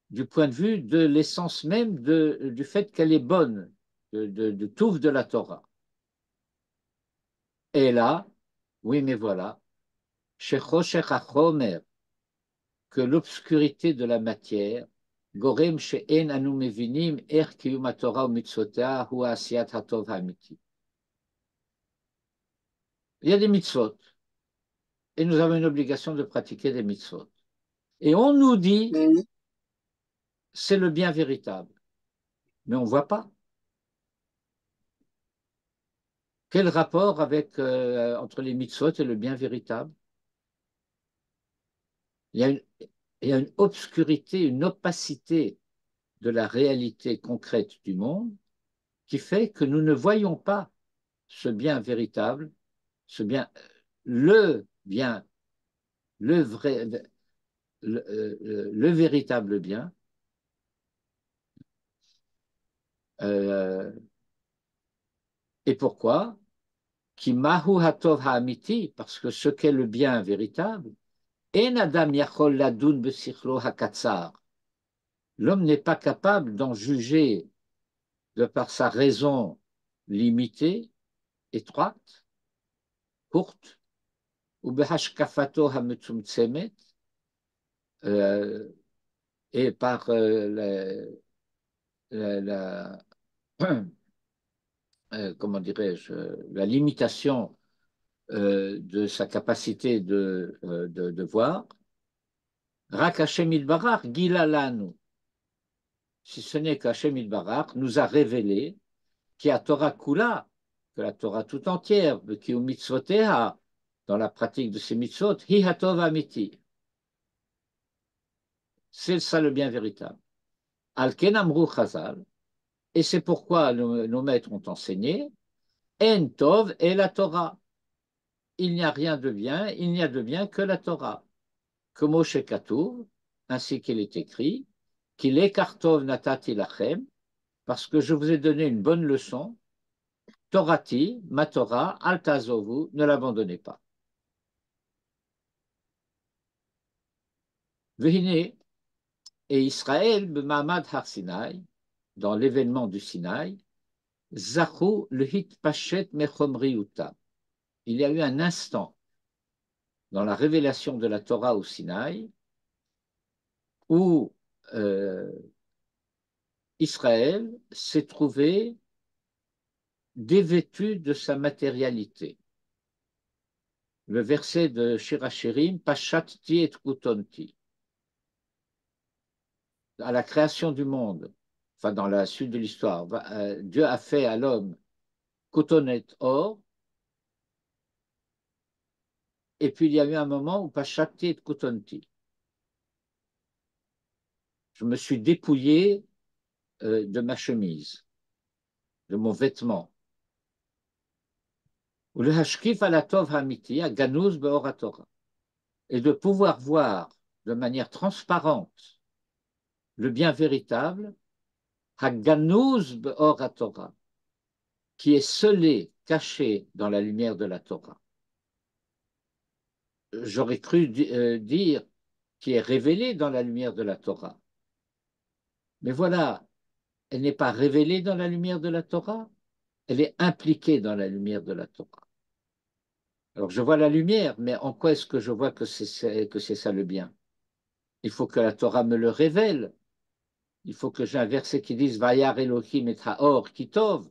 du point de vue de l'essence même du fait qu'elle est bonne, de tout de la Torah. Et là, oui, mais voilà, shechoshech hachomer, que l'obscurité de la matière, gorem she'en anu mevinim er kiyum haTorah u'mitzvotea hu asiyat hatov ha'amiti. Il y a des mitzvot, et nous avons une obligation de pratiquer des mitzvot. Et on nous dit, c'est le bien véritable, mais on ne voit pas. Quel rapport entre les mitzvot et le bien véritable? il y, a une, il y a une obscurité, une opacité de la réalité concrète du monde qui fait que nous ne voyons pas ce bien véritable, ce bien, le bien, le vrai, le véritable bien. Et pourquoi? Qui mahu hatov ha'amiti, parce que ce qu'est le bien véritable, en adam yachol ladun besichlo hakatzar. L'homme n'est pas capable d'en juger de par sa raison limitée, étroite, courte, ou behashkafato hametzumtsemet, et par la comment dirais-je, la limitation de sa capacité de voir. Rak Hashem Yitbarach gila lanu, si ce n'est qu'Hashem Yitbarach nous a révélé qu'il y a Torah Kula, que la Torah tout entière, qui est mitzvotea, dans la pratique de ces mitzvot, hi hatov amiti. C'est ça le bien véritable. Al ken amru chazal, et c'est pourquoi nos maîtres ont enseigné, en tov et la Torah. Il n'y a rien de bien, il n'y a de bien que la Torah. Comme au Shekatour, ainsi qu'il est écrit, qu'il est kartov natati lachem, parce que je vous ai donné une bonne leçon, Torati, ma Torah, altazovu, ne l'abandonnez pas. Vehine, et Israël, b'mamad har Sinai, dans l'événement du Sinaï, zachu le hit pachet mechomriuta. Il y a eu un instant dans la révélation de la Torah au Sinaï où euh, Israël s'est trouvé dévêtu de sa matérialité. Le verset de Shirachirim, Pashatti et Kutonti. À la création du monde, enfin dans la suite de l'histoire, Dieu a fait à l'homme cotonnet or, et puis il y a eu un moment où Pashatti et Kutonti. Je me suis dépouillé de ma chemise, de mon vêtement. Ou le hashkif alatov hamiti, à Ganouz be'oratora. Et de pouvoir voir de manière transparente le bien véritable, Haganouz be'or Torah, qui est scellé, caché dans la lumière de la Torah. J'aurais cru dire qui est révélé dans la lumière de la Torah. Mais voilà, elle n'est pas révélée dans la lumière de la Torah, elle est impliquée dans la lumière de la Torah. Alors je vois la lumière, mais en quoi est-ce que je vois que c'est ça le bien? Il faut que la Torah me le révèle. Il faut que j'ai un verset qui dise Vayar Elohim et Haor Kitov.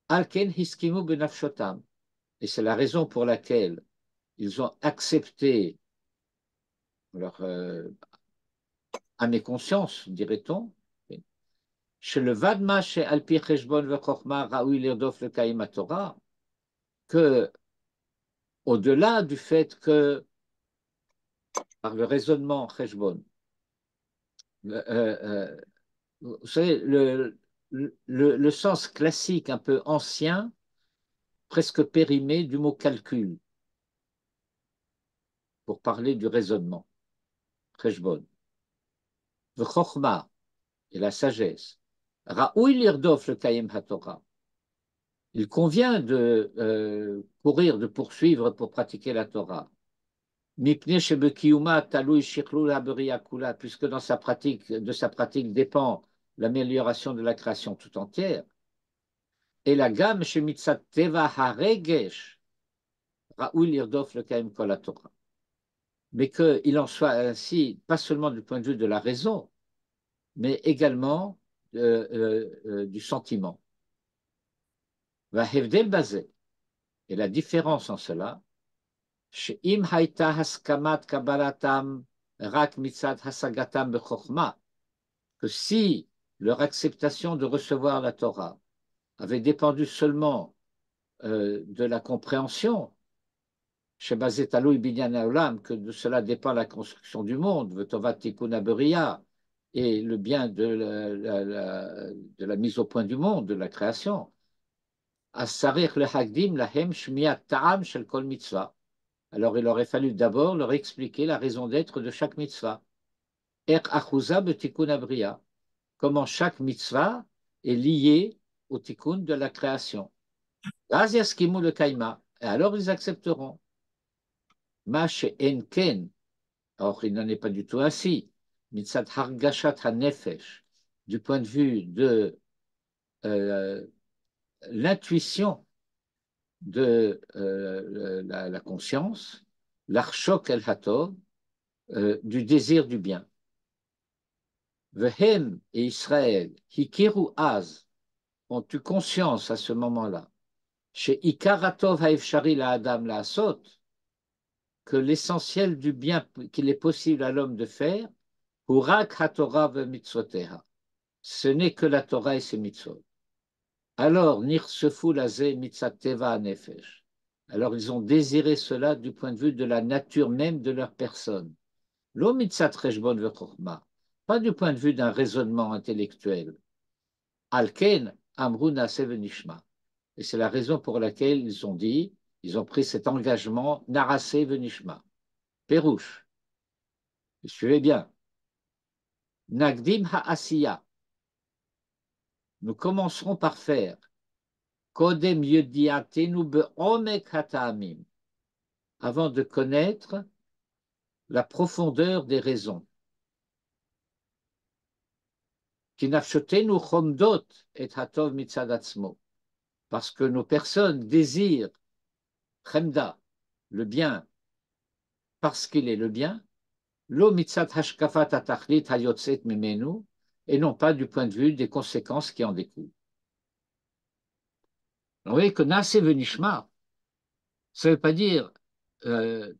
Alken Hiskimu Benafshotam. Et c'est la raison pour laquelle ils ont accepté leur à mes consciences, dirait-on, chez le Vadma, chez Alpi Cheshbon Vechokma, Raoui Lirdof le Kaïma Torah, que au-delà du fait que, par le raisonnement Cheshbon, vous savez, le sens classique, un peu ancien, presque périmé du mot calcul, pour parler du raisonnement, Cheshbon, Vechokma, et la sagesse, Raoui Lirdof le Kaïm HaTorah. Il convient de courir, de poursuivre pour pratiquer la Torah. Puisque dans sa pratique, de sa pratique dépend l'amélioration de la création tout entière. Et la gamme chez Mitzat Teva Haregesh, Raoul Irdof le Kaim Kol Torah. Mais qu'il en soit ainsi, pas seulement du point de vue de la raison, mais également du sentiment. Va Hevdel Bazé. Et la différence en cela, שאם הייתה הסכמת קבלתם רק מצד השגתם בחוכמה, que si leur acceptation de recevoir la Torah avait dépendu seulement de la compréhension, chez Bazetalou Binyan Haolam, que de cela dépend la construction du monde, Vetovat Tikkun Haberia, et le bien de la mise au point du monde, de la création, Asarich le Hagdim lahem shmiat ta'am shel kol mitzvah. Alors il aurait fallu d'abord leur expliquer la raison d'être de chaque mitzvah. Comment chaque mitzvah est liée au tikkun de la création. Et alors ils accepteront. Or il n'en est pas du tout ainsi. Mitzat hargashat hanefesh, du point de vue de l'intuition de la conscience, l'archok el hatov, du désir du bien. Vehem et Israël, Hikiru Az, ont eu conscience à ce moment-là, chez Ikaratov Haefshari la Adam la Asot, que l'essentiel du bien qu'il est possible à l'homme de faire, Hurak HaTorah ve mitzvoteha, ce n'est que la Torah et ses mitzvot. Alors, Nirsefu lazé mitzateva nefesh. Alors, ils ont désiré cela du point de vue de la nature même de leur personne. Lo mitzat cheshbon vechokma, pas du point de vue d'un raisonnement intellectuel. Alken amruna sevenishma. Et c'est la raison pour laquelle ils ont dit, ils ont pris cet engagement, narase venishma. Pérouche. Suivez bien. Nagdim ha'asiya. Nous commencerons par faire. Kodem yediatenu be'omek hata'amim. Avant de connaître la profondeur des raisons. Kinafshotenu chomdot et hatov mitzadatzmo. Parce que nos personnes désirent chemda, le bien, parce qu'il est le bien, lo mitzat hashkafat atachlit hayotzet memenu, et non pas du point de vue des conséquences qui en découlent. Vous voyez que Naaseh Venishma, ça ne veut pas dire euh,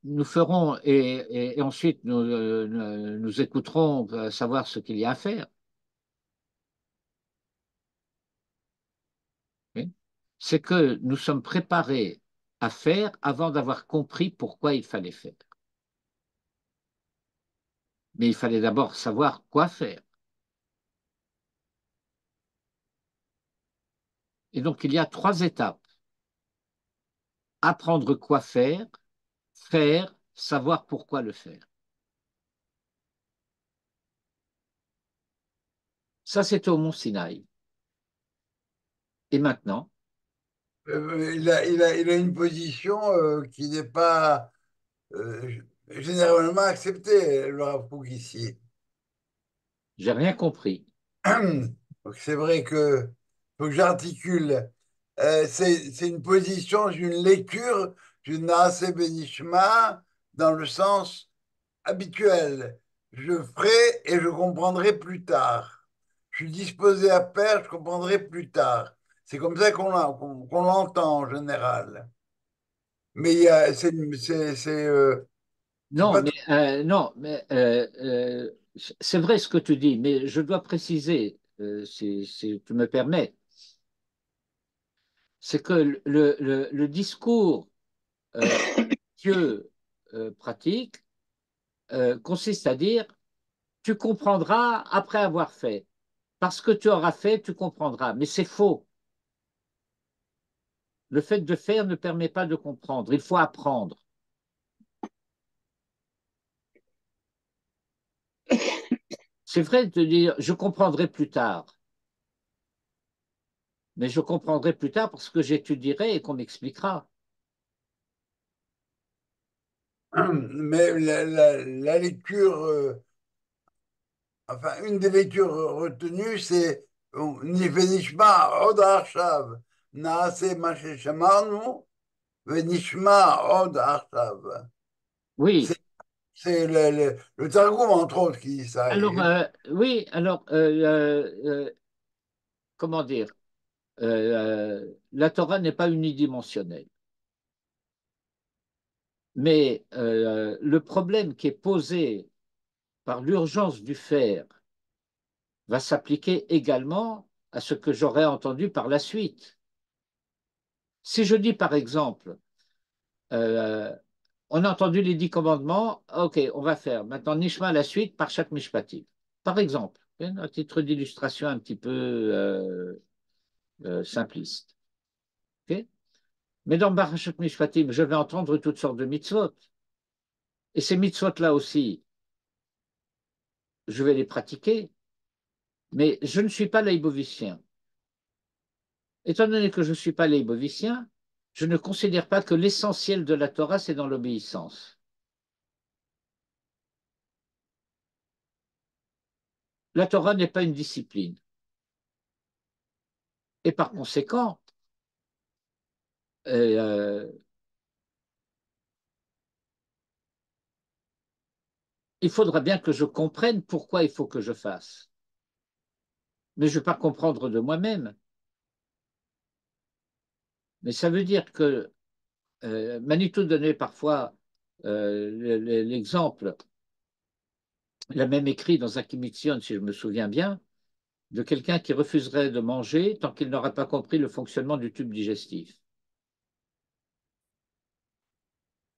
nous ferons et ensuite nous écouterons savoir ce qu'il y a à faire. Okay. C'est que nous sommes préparés à faire avant d'avoir compris pourquoi il fallait faire. Mais il fallait d'abord savoir quoi faire. Et donc il y a 3 étapes. Apprendre quoi faire, faire, savoir pourquoi le faire. Ça, c'était au Mont Sinaï. Et maintenant, Il a une position qui n'est pas généralement acceptée, le Rav Kook ici. j'ai rien compris. Donc c'est vrai que faut que j'articule. C'est une position, une lecture du Naaseh Benishma dans le sens habituel. Je ferai et je comprendrai plus tard. Je suis disposé à faire, je comprendrai plus tard. C'est comme ça qu'on l'entend en général. Mais c'est Non, pas mais, c'est vrai ce que tu dis, mais je dois préciser, si tu me permets, c'est que le discours Dieu pratique consiste à dire tu comprendras après avoir fait. Parce que tu auras fait, tu comprendras. Mais c'est faux. Le fait de faire ne permet pas de comprendre. Il faut apprendre. C'est vrai de dire je comprendrai plus tard. Mais je comprendrai plus tard parce que j'étudierai et qu'on m'expliquera. mais la lecture, enfin, une des lectures retenues, c'est Nishma od arshav, naase ma she'shamarnu, venishma od arshav. Oui. C'est le Targum, entre autres, qui dit ça. Alors, oui, alors, comment dire la Torah n'est pas unidimensionnelle. Mais le problème qui est posé par l'urgence du faire va s'appliquer également à ce que j'aurais entendu par la suite. Si je dis par exemple, euh, on a entendu les 10 commandements, ok, on va faire maintenant Nishma à la suite par chaque Mishpatim. Par exemple, à titre d'illustration un petit peu simpliste. Okay. Mais dans Parashat Mishpatim, je vais entendre toutes sortes de mitzvot. Et ces mitzvot-là aussi, je vais les pratiquer, mais je ne suis pas laïbovicien. Étant donné que je ne suis pas laïbovicien, je ne considère pas que l'essentiel de la Torah, c'est dans l'obéissance. La Torah n'est pas une discipline. Et par conséquent, euh, il faudra bien que je comprenne pourquoi il faut que je fasse. Mais je ne vais pas comprendre de moi-même. Mais ça veut dire que Manitou donnait parfois l'exemple, il a même écrit dans un Kimitzion, si je me souviens bien, de quelqu'un qui refuserait de manger tant qu'il n'aurait pas compris le fonctionnement du tube digestif.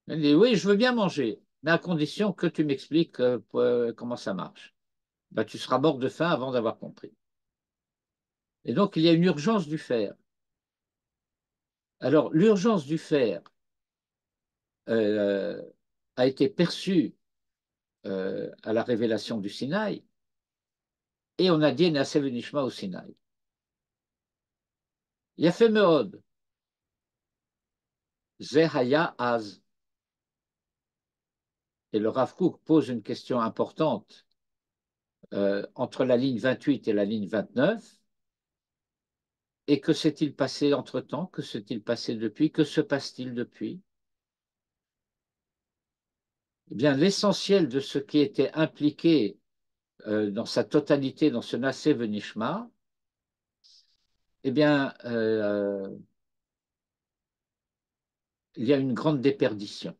Il dit, oui, je veux bien manger, mais à condition que tu m'expliques comment ça marche. Ben, tu seras mort de faim avant d'avoir compris. Et donc, il y a une urgence du faire. Alors, l'urgence du faire euh, a été perçue à la révélation du Sinaï, et on a dit Naaseh Venishma au Sinaï. Yafé Meod, Ze Haya Az. Et le Rav Kook pose une question importante entre la ligne 28 et la ligne 29. Et que s'est-il passé entre-temps? Que s'est-il passé depuis? Que se passe-t-il depuis? Eh bien, l'essentiel de ce qui était impliqué dans sa totalité dans ce Nassé Venishma, eh bien, il y a une grande déperdition.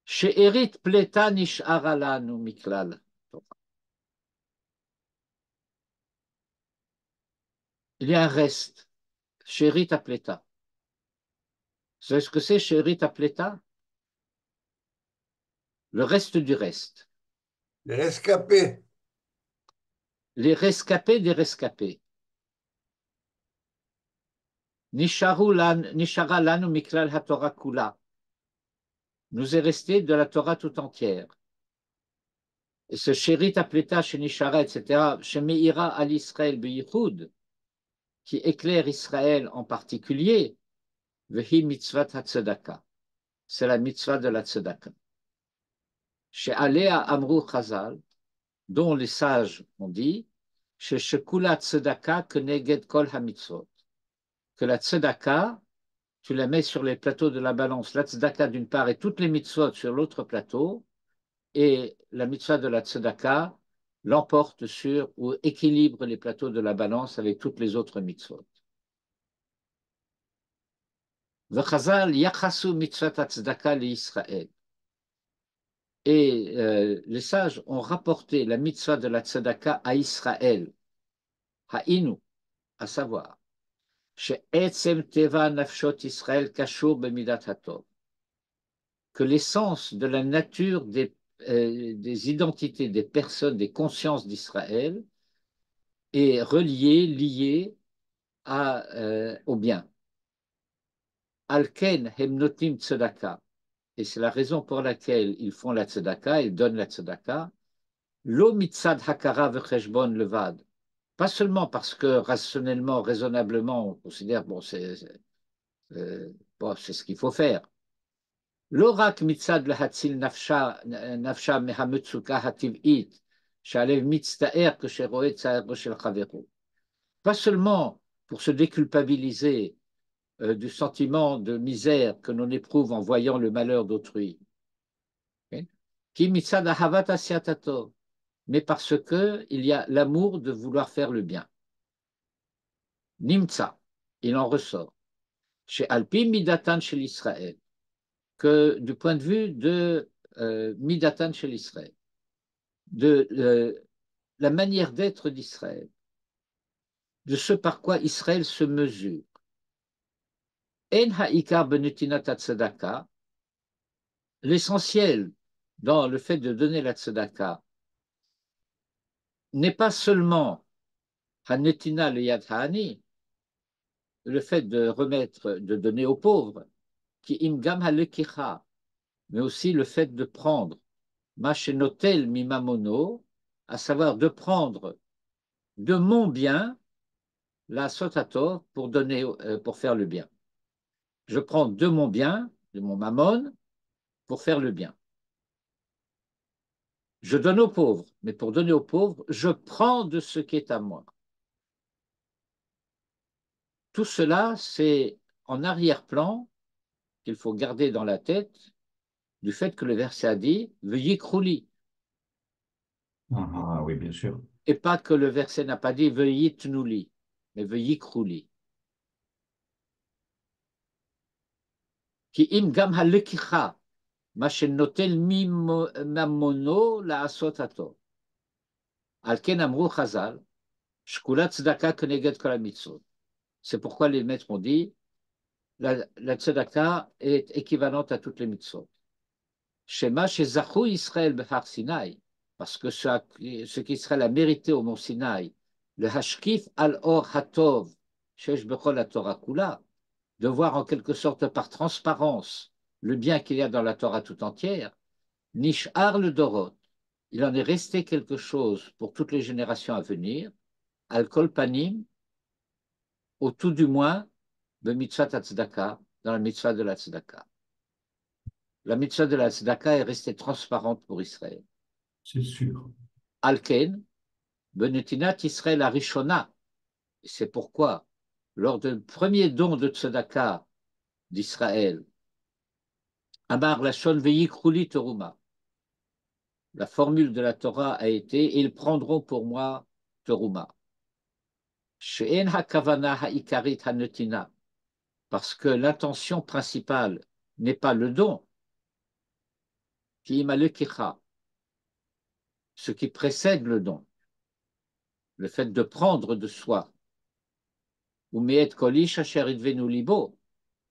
Chez Erit Pleta Nish'ara lanu miklal. Il y a un reste. Chez Erit Pleta. Vous savez ce que c'est chez Erit Pleta? Le reste du reste. Les rescapés. Les rescapés des rescapés. Nishara lanu miklal haTorah kula. Nous est resté de la Torah tout entière. Et ce Sherit Apleta, chez Nishara, etc., chez Meira al Israël Beyichud, qui éclaire Israël en particulier, Vehi mitzvat hatzedaka. C'est la mitzvah de la tzedaka. Chez Alea Amru Chazal, dont les sages ont dit, chez Shekula tzedaka keneged kol hamitzvot, que la tzedaka, tu la mets sur les plateaux de la balance, la tzedaka d'une part et toutes les mitzvot sur l'autre plateau, et la mitzvah de la tzedaka l'emporte sur ou équilibre les plateaux de la balance avec toutes les autres mitzvot. V'chazal yachasu mitzvah tzedaka l'Israël. Et les sages ont rapporté la mitzvah de la tzedaka à Israël, ha'inu, à savoir, she'etzem teva nafshot Israël kashur b'midat hatov, que l'essence de la nature des identités, des personnes, des consciences d'Israël est reliée, liée au bien. Alken hemnotim tzedaka. Et c'est la raison pour laquelle ils font la tzedaka, ils donnent la tzedaka. Lo mitzad hakara vecheshbon levad. Pas seulement parce que rationnellement, raisonnablement, on considère, bon, c'est ce qu'il faut faire. Lo rak mitzad lehatzil nafsha mehamutsuka hativ'it, shalev mitztaer ksheroe tzaero shel chaveru. Pas seulement pour se déculpabiliser du sentiment de misère que l'on éprouve en voyant le malheur d'autrui, qui mitzad ahavat asiatato, mais parce qu'il y a l'amour de vouloir faire le bien. Nimtza, il en ressort, chez Alpi Midatan chez l'Israël, que du point de vue de Midatan chez l'Israël, de la manière d'être d'Israël, de ce par quoi Israël se mesure. En ha'ikar benutinat tzedaka, l'essentiel dans le fait de donner la tzedaka n'est pas seulement hanetina le yad ha'ani, le fait de remettre, de donner aux pauvres, qui imgam halekicha, mais aussi le fait de prendre machenotel mimamono, à savoir de prendre de mon bien la sotato pour donner, pour faire le bien. Je prends de mon bien, de mon mammon, pour faire le bien. Je donne aux pauvres, mais pour donner aux pauvres, je prends de ce qui est à moi. Tout cela, c'est en arrière-plan qu'il faut garder dans la tête du fait que le verset a dit « Veuillez krouli ». Ah, oui, bien sûr. Et pas que le verset n'a pas dit « Veuillez tnouli », mais « Veuillez krouli ». Ki im gam halekicha, ma shenotel mimamono la'asot hato. Al ken amru chazal, shkulat tzedaka keneged kol hamitzvot. C'est pourquoi les maîtres ont dit la tzedaka est équivalente à toutes les mitzvot. Shema shezachu Israël b'har Sinaï, parce que ce qu'Israël a mérité au mont Sinaï, le hashkif al or hatov, shesh bechol la Torah kula, de voir en quelque sorte par transparence le bien qu'il y a dans la Torah tout entière, Nish'ar le Dorot, il en est resté quelque chose pour toutes les générations à venir, al kol panim, au tout du moins, de mitzvah tzedaka, dans la mitzvah de la tzedaka. La mitzvah de la tzedaka est restée transparente pour Israël. C'est sûr. Alken, benetinat Israël arishona, c'est pourquoi, lors du premier don de tzedaka d'Israël, Amar Lachon Veyikruli Teruma. La formule de la Torah a été ils prendront pour moi Teruma. She'en hakavana ha'ikarit hanetina. Parce que l'intention principale n'est pas le don, qui imalekicha, ce qui précède le don, le fait de prendre de soi. Ou me'et kolish asher idvenu libo.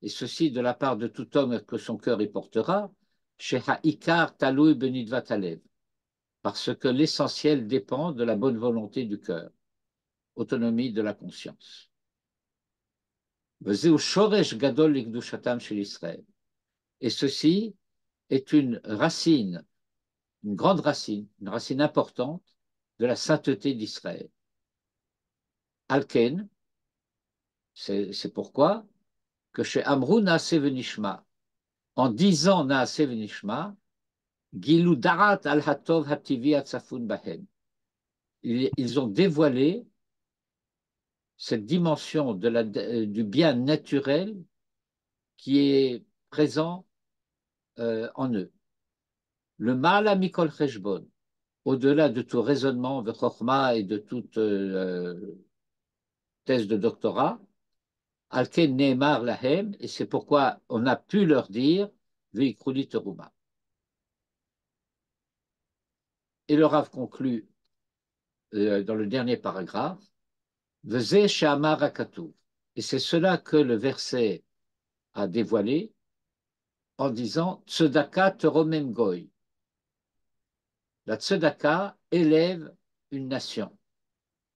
Et ceci de la part de tout homme que son cœur y portera, chez ha'ikar talui benidvat alev. Parce que l'essentiel dépend de la bonne volonté du cœur, autonomie de la conscience. Et ceci est une racine, une grande racine, une racine importante de la sainteté d'Israël. Alken, c'est pourquoi que chez Amrou Naase Venishma, en disant Naase Venishma, Gilou Darat al Hatov Hativi Atzafun Bahem, ils ont dévoilé cette dimension du bien naturel qui est présent en eux. Le mal à Mikol Cheshbon, au-delà de tout raisonnement, de Chokhmah et de toute thèse de doctorat, Alken Neemar Lahem, et c'est pourquoi on a pu leur dire Veikruli Teruma. Et le Rav conclut dans le dernier paragraphe, Veze Shamar Akatuv. Et c'est cela que le verset a dévoilé en disant Tzedaka Teromem Goy. La tzedaka élève une nation.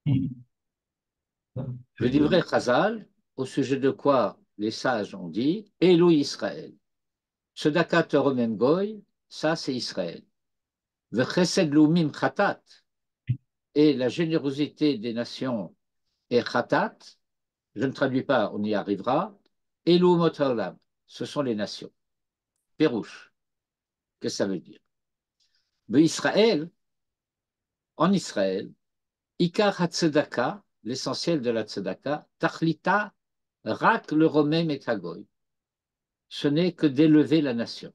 Le livret Chazal, au sujet de quoi les sages ont dit Elou Israël. Tzedaka Teromem Goy, ça c'est Israël. Vechesed Lumim Chatat, et la générosité des nations est Chatat, je ne traduis pas, on y arrivera. Elou Motolam, ce sont les nations. Pérouche, qu'est-ce que ça veut dire? Mais Israël, en Israël, Ikar HaTzedaka, l'essentiel de la tzedaka, Tachlita, Rak le Romem et Hagoy. Ce n'est que d'élever la nation.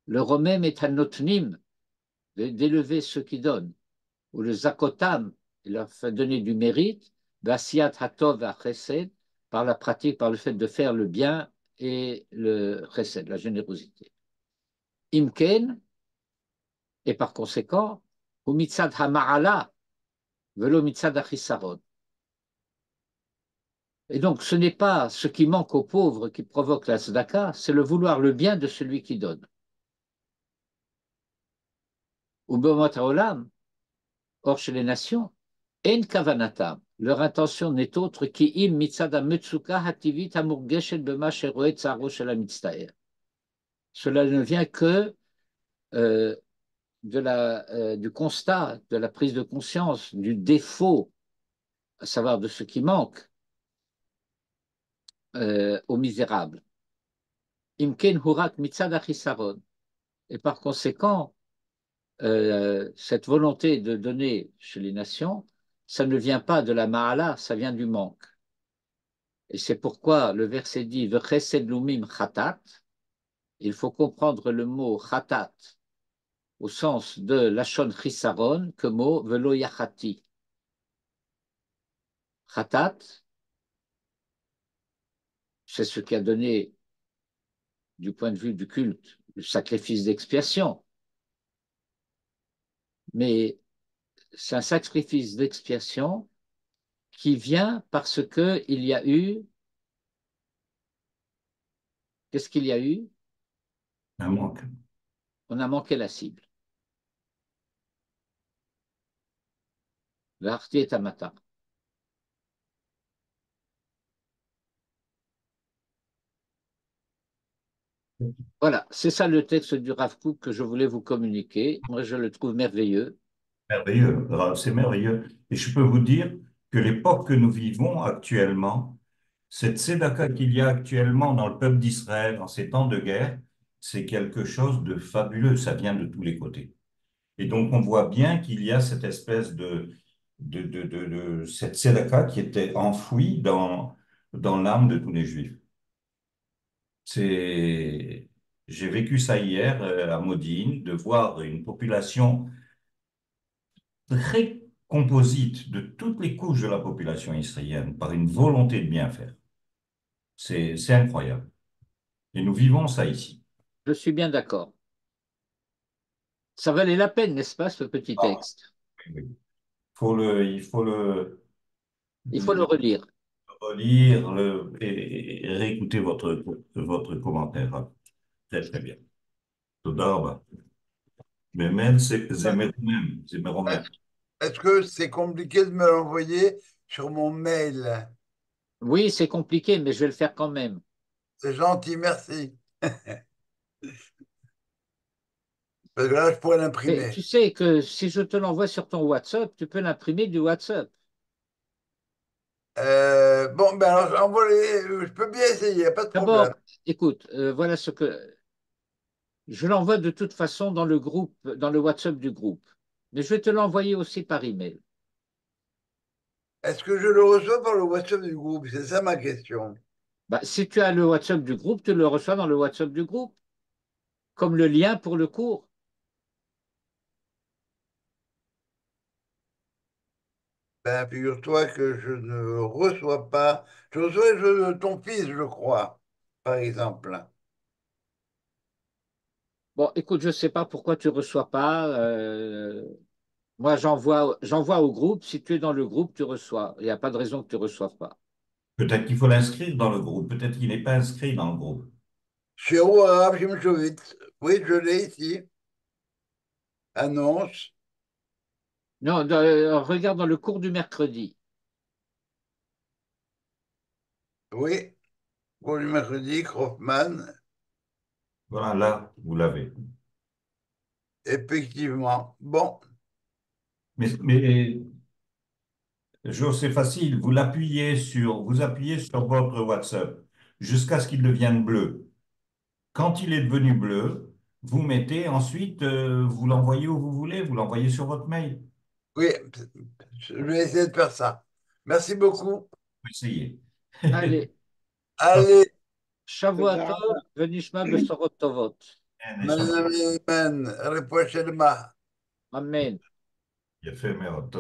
Le Romem est un notnim, d'élever ceux qui donnent. Ou le Zakotam, il leur fait donner du mérite, Basiat Hatov à Chesed, par la pratique, par le fait de faire le bien et le Chesed, la générosité. Imken, et par conséquent, ou Mitzad HaMa'ala, Velo Mitzad HaChisaron. Et donc, ce n'est pas ce qui manque aux pauvres qui provoque la tzedaka, c'est le vouloir le bien de celui qui donne. Ou Be'omot haolam, or chez les nations, en kavanatam, leur intention n'est autre qu'im mitzad ha-metzuka hativit hamurgeshet bema sheroet tzaro shel ha-mitztaer. Cela ne vient que du constat, de la prise de conscience, du défaut, à savoir de ce qui manque aux misérables. Imken hurak mitzad ha-chisaron. Et par conséquent, cette volonté de donner chez les nations, ça ne vient pas de la ma'ala, ça vient du manque. Et c'est pourquoi le verset dit V'chesed lumim chatat. Il faut comprendre le mot chatat au sens de lachon chisaron que mot velo yachati. Chatat, c'est ce qui a donné, du point de vue du culte, le sacrifice d'expiation. Mais c'est un sacrifice d'expiation qui vient parce qu'il y a eu. Qu'est-ce qu'il y a eu? Un manque. On a manqué la cible. L'arti est amata. Voilà, c'est ça le texte du Rav Kook que je voulais vous communiquer. Moi, je le trouve merveilleux. Merveilleux, c'est merveilleux. Et je peux vous dire que l'époque que nous vivons actuellement, cette tzedaka qu'il y a actuellement dans le peuple d'Israël en ces temps de guerre, c'est quelque chose de fabuleux. Ça vient de tous les côtés. Et donc, on voit bien qu'il y a cette espèce de cette tzedaka qui était enfouie dans l'âme de tous les Juifs. C'est, J'ai vécu ça hier à Modine, de voir une population très composite de toutes les couches de la population israélienne par une volonté de bien faire. C'est incroyable. Et nous vivons ça ici. Je suis bien d'accord. Ça valait la peine, n'est-ce pas, ce petit Ah, texte? oui. Il faut Il faut le le relire. relire et réécouter votre commentaire. Très, très bien. תודה רבה. באמת, זה מרומם, זה מרומם. Est-ce que c'est compliqué de me l'envoyer sur mon mail? Oui, c'est compliqué, mais je vais le faire quand même. C'est gentil, merci. Parce que là, je pourrais Mais l'imprimer. tu sais que si je te l'envoie sur ton WhatsApp, tu peux l'imprimer du WhatsApp. Bon, ben alors, je peux bien essayer, il n'y a pas de problème. D'abord, écoute, voilà ce que je l'envoie de toute façon dans le groupe, dans le WhatsApp du groupe. Mais je vais te l'envoyer aussi par email. Est-ce que je le reçois par le WhatsApp du groupe? C'est ça ma question. Bah, si tu as le WhatsApp du groupe, tu le reçois dans le WhatsApp du groupe, comme le lien pour le cours. Ben, figure-toi que je ne reçois pas. Je reçois les jeux de ton fils, je crois, par exemple. Bon, écoute, je ne sais pas pourquoi tu ne reçois pas. Moi, j'envoie au groupe. Si tu es dans le groupe, tu reçois. Il n'y a pas de raison que tu ne reçoives pas. Peut-être qu'il faut l'inscrire dans le groupe, peut-être qu'il n'est pas inscrit dans le groupe. Chéro Arabe Shimshovitz. Oui, je l'ai ici. Annonce. Non, regarde dans le cours du mercredi. Oui. Pour le mercredi, Kaufmann. Voilà, là, vous l'avez. Effectivement. Bon. Mais Jo, c'est facile, vous appuyez sur votre WhatsApp jusqu'à ce qu'il devienne bleu. Quand il est devenu bleu, vous mettez ensuite, vous l'envoyez où vous voulez, vous l'envoyez sur votre mail. Oui, je vais essayer de faire ça. Merci beaucoup. Vous essayez. Allez, Allez, Shavua תודה Tov, רבה. Venishma Besorot Tovot. man, man, man. Repoche le Amen. יפה מאוד.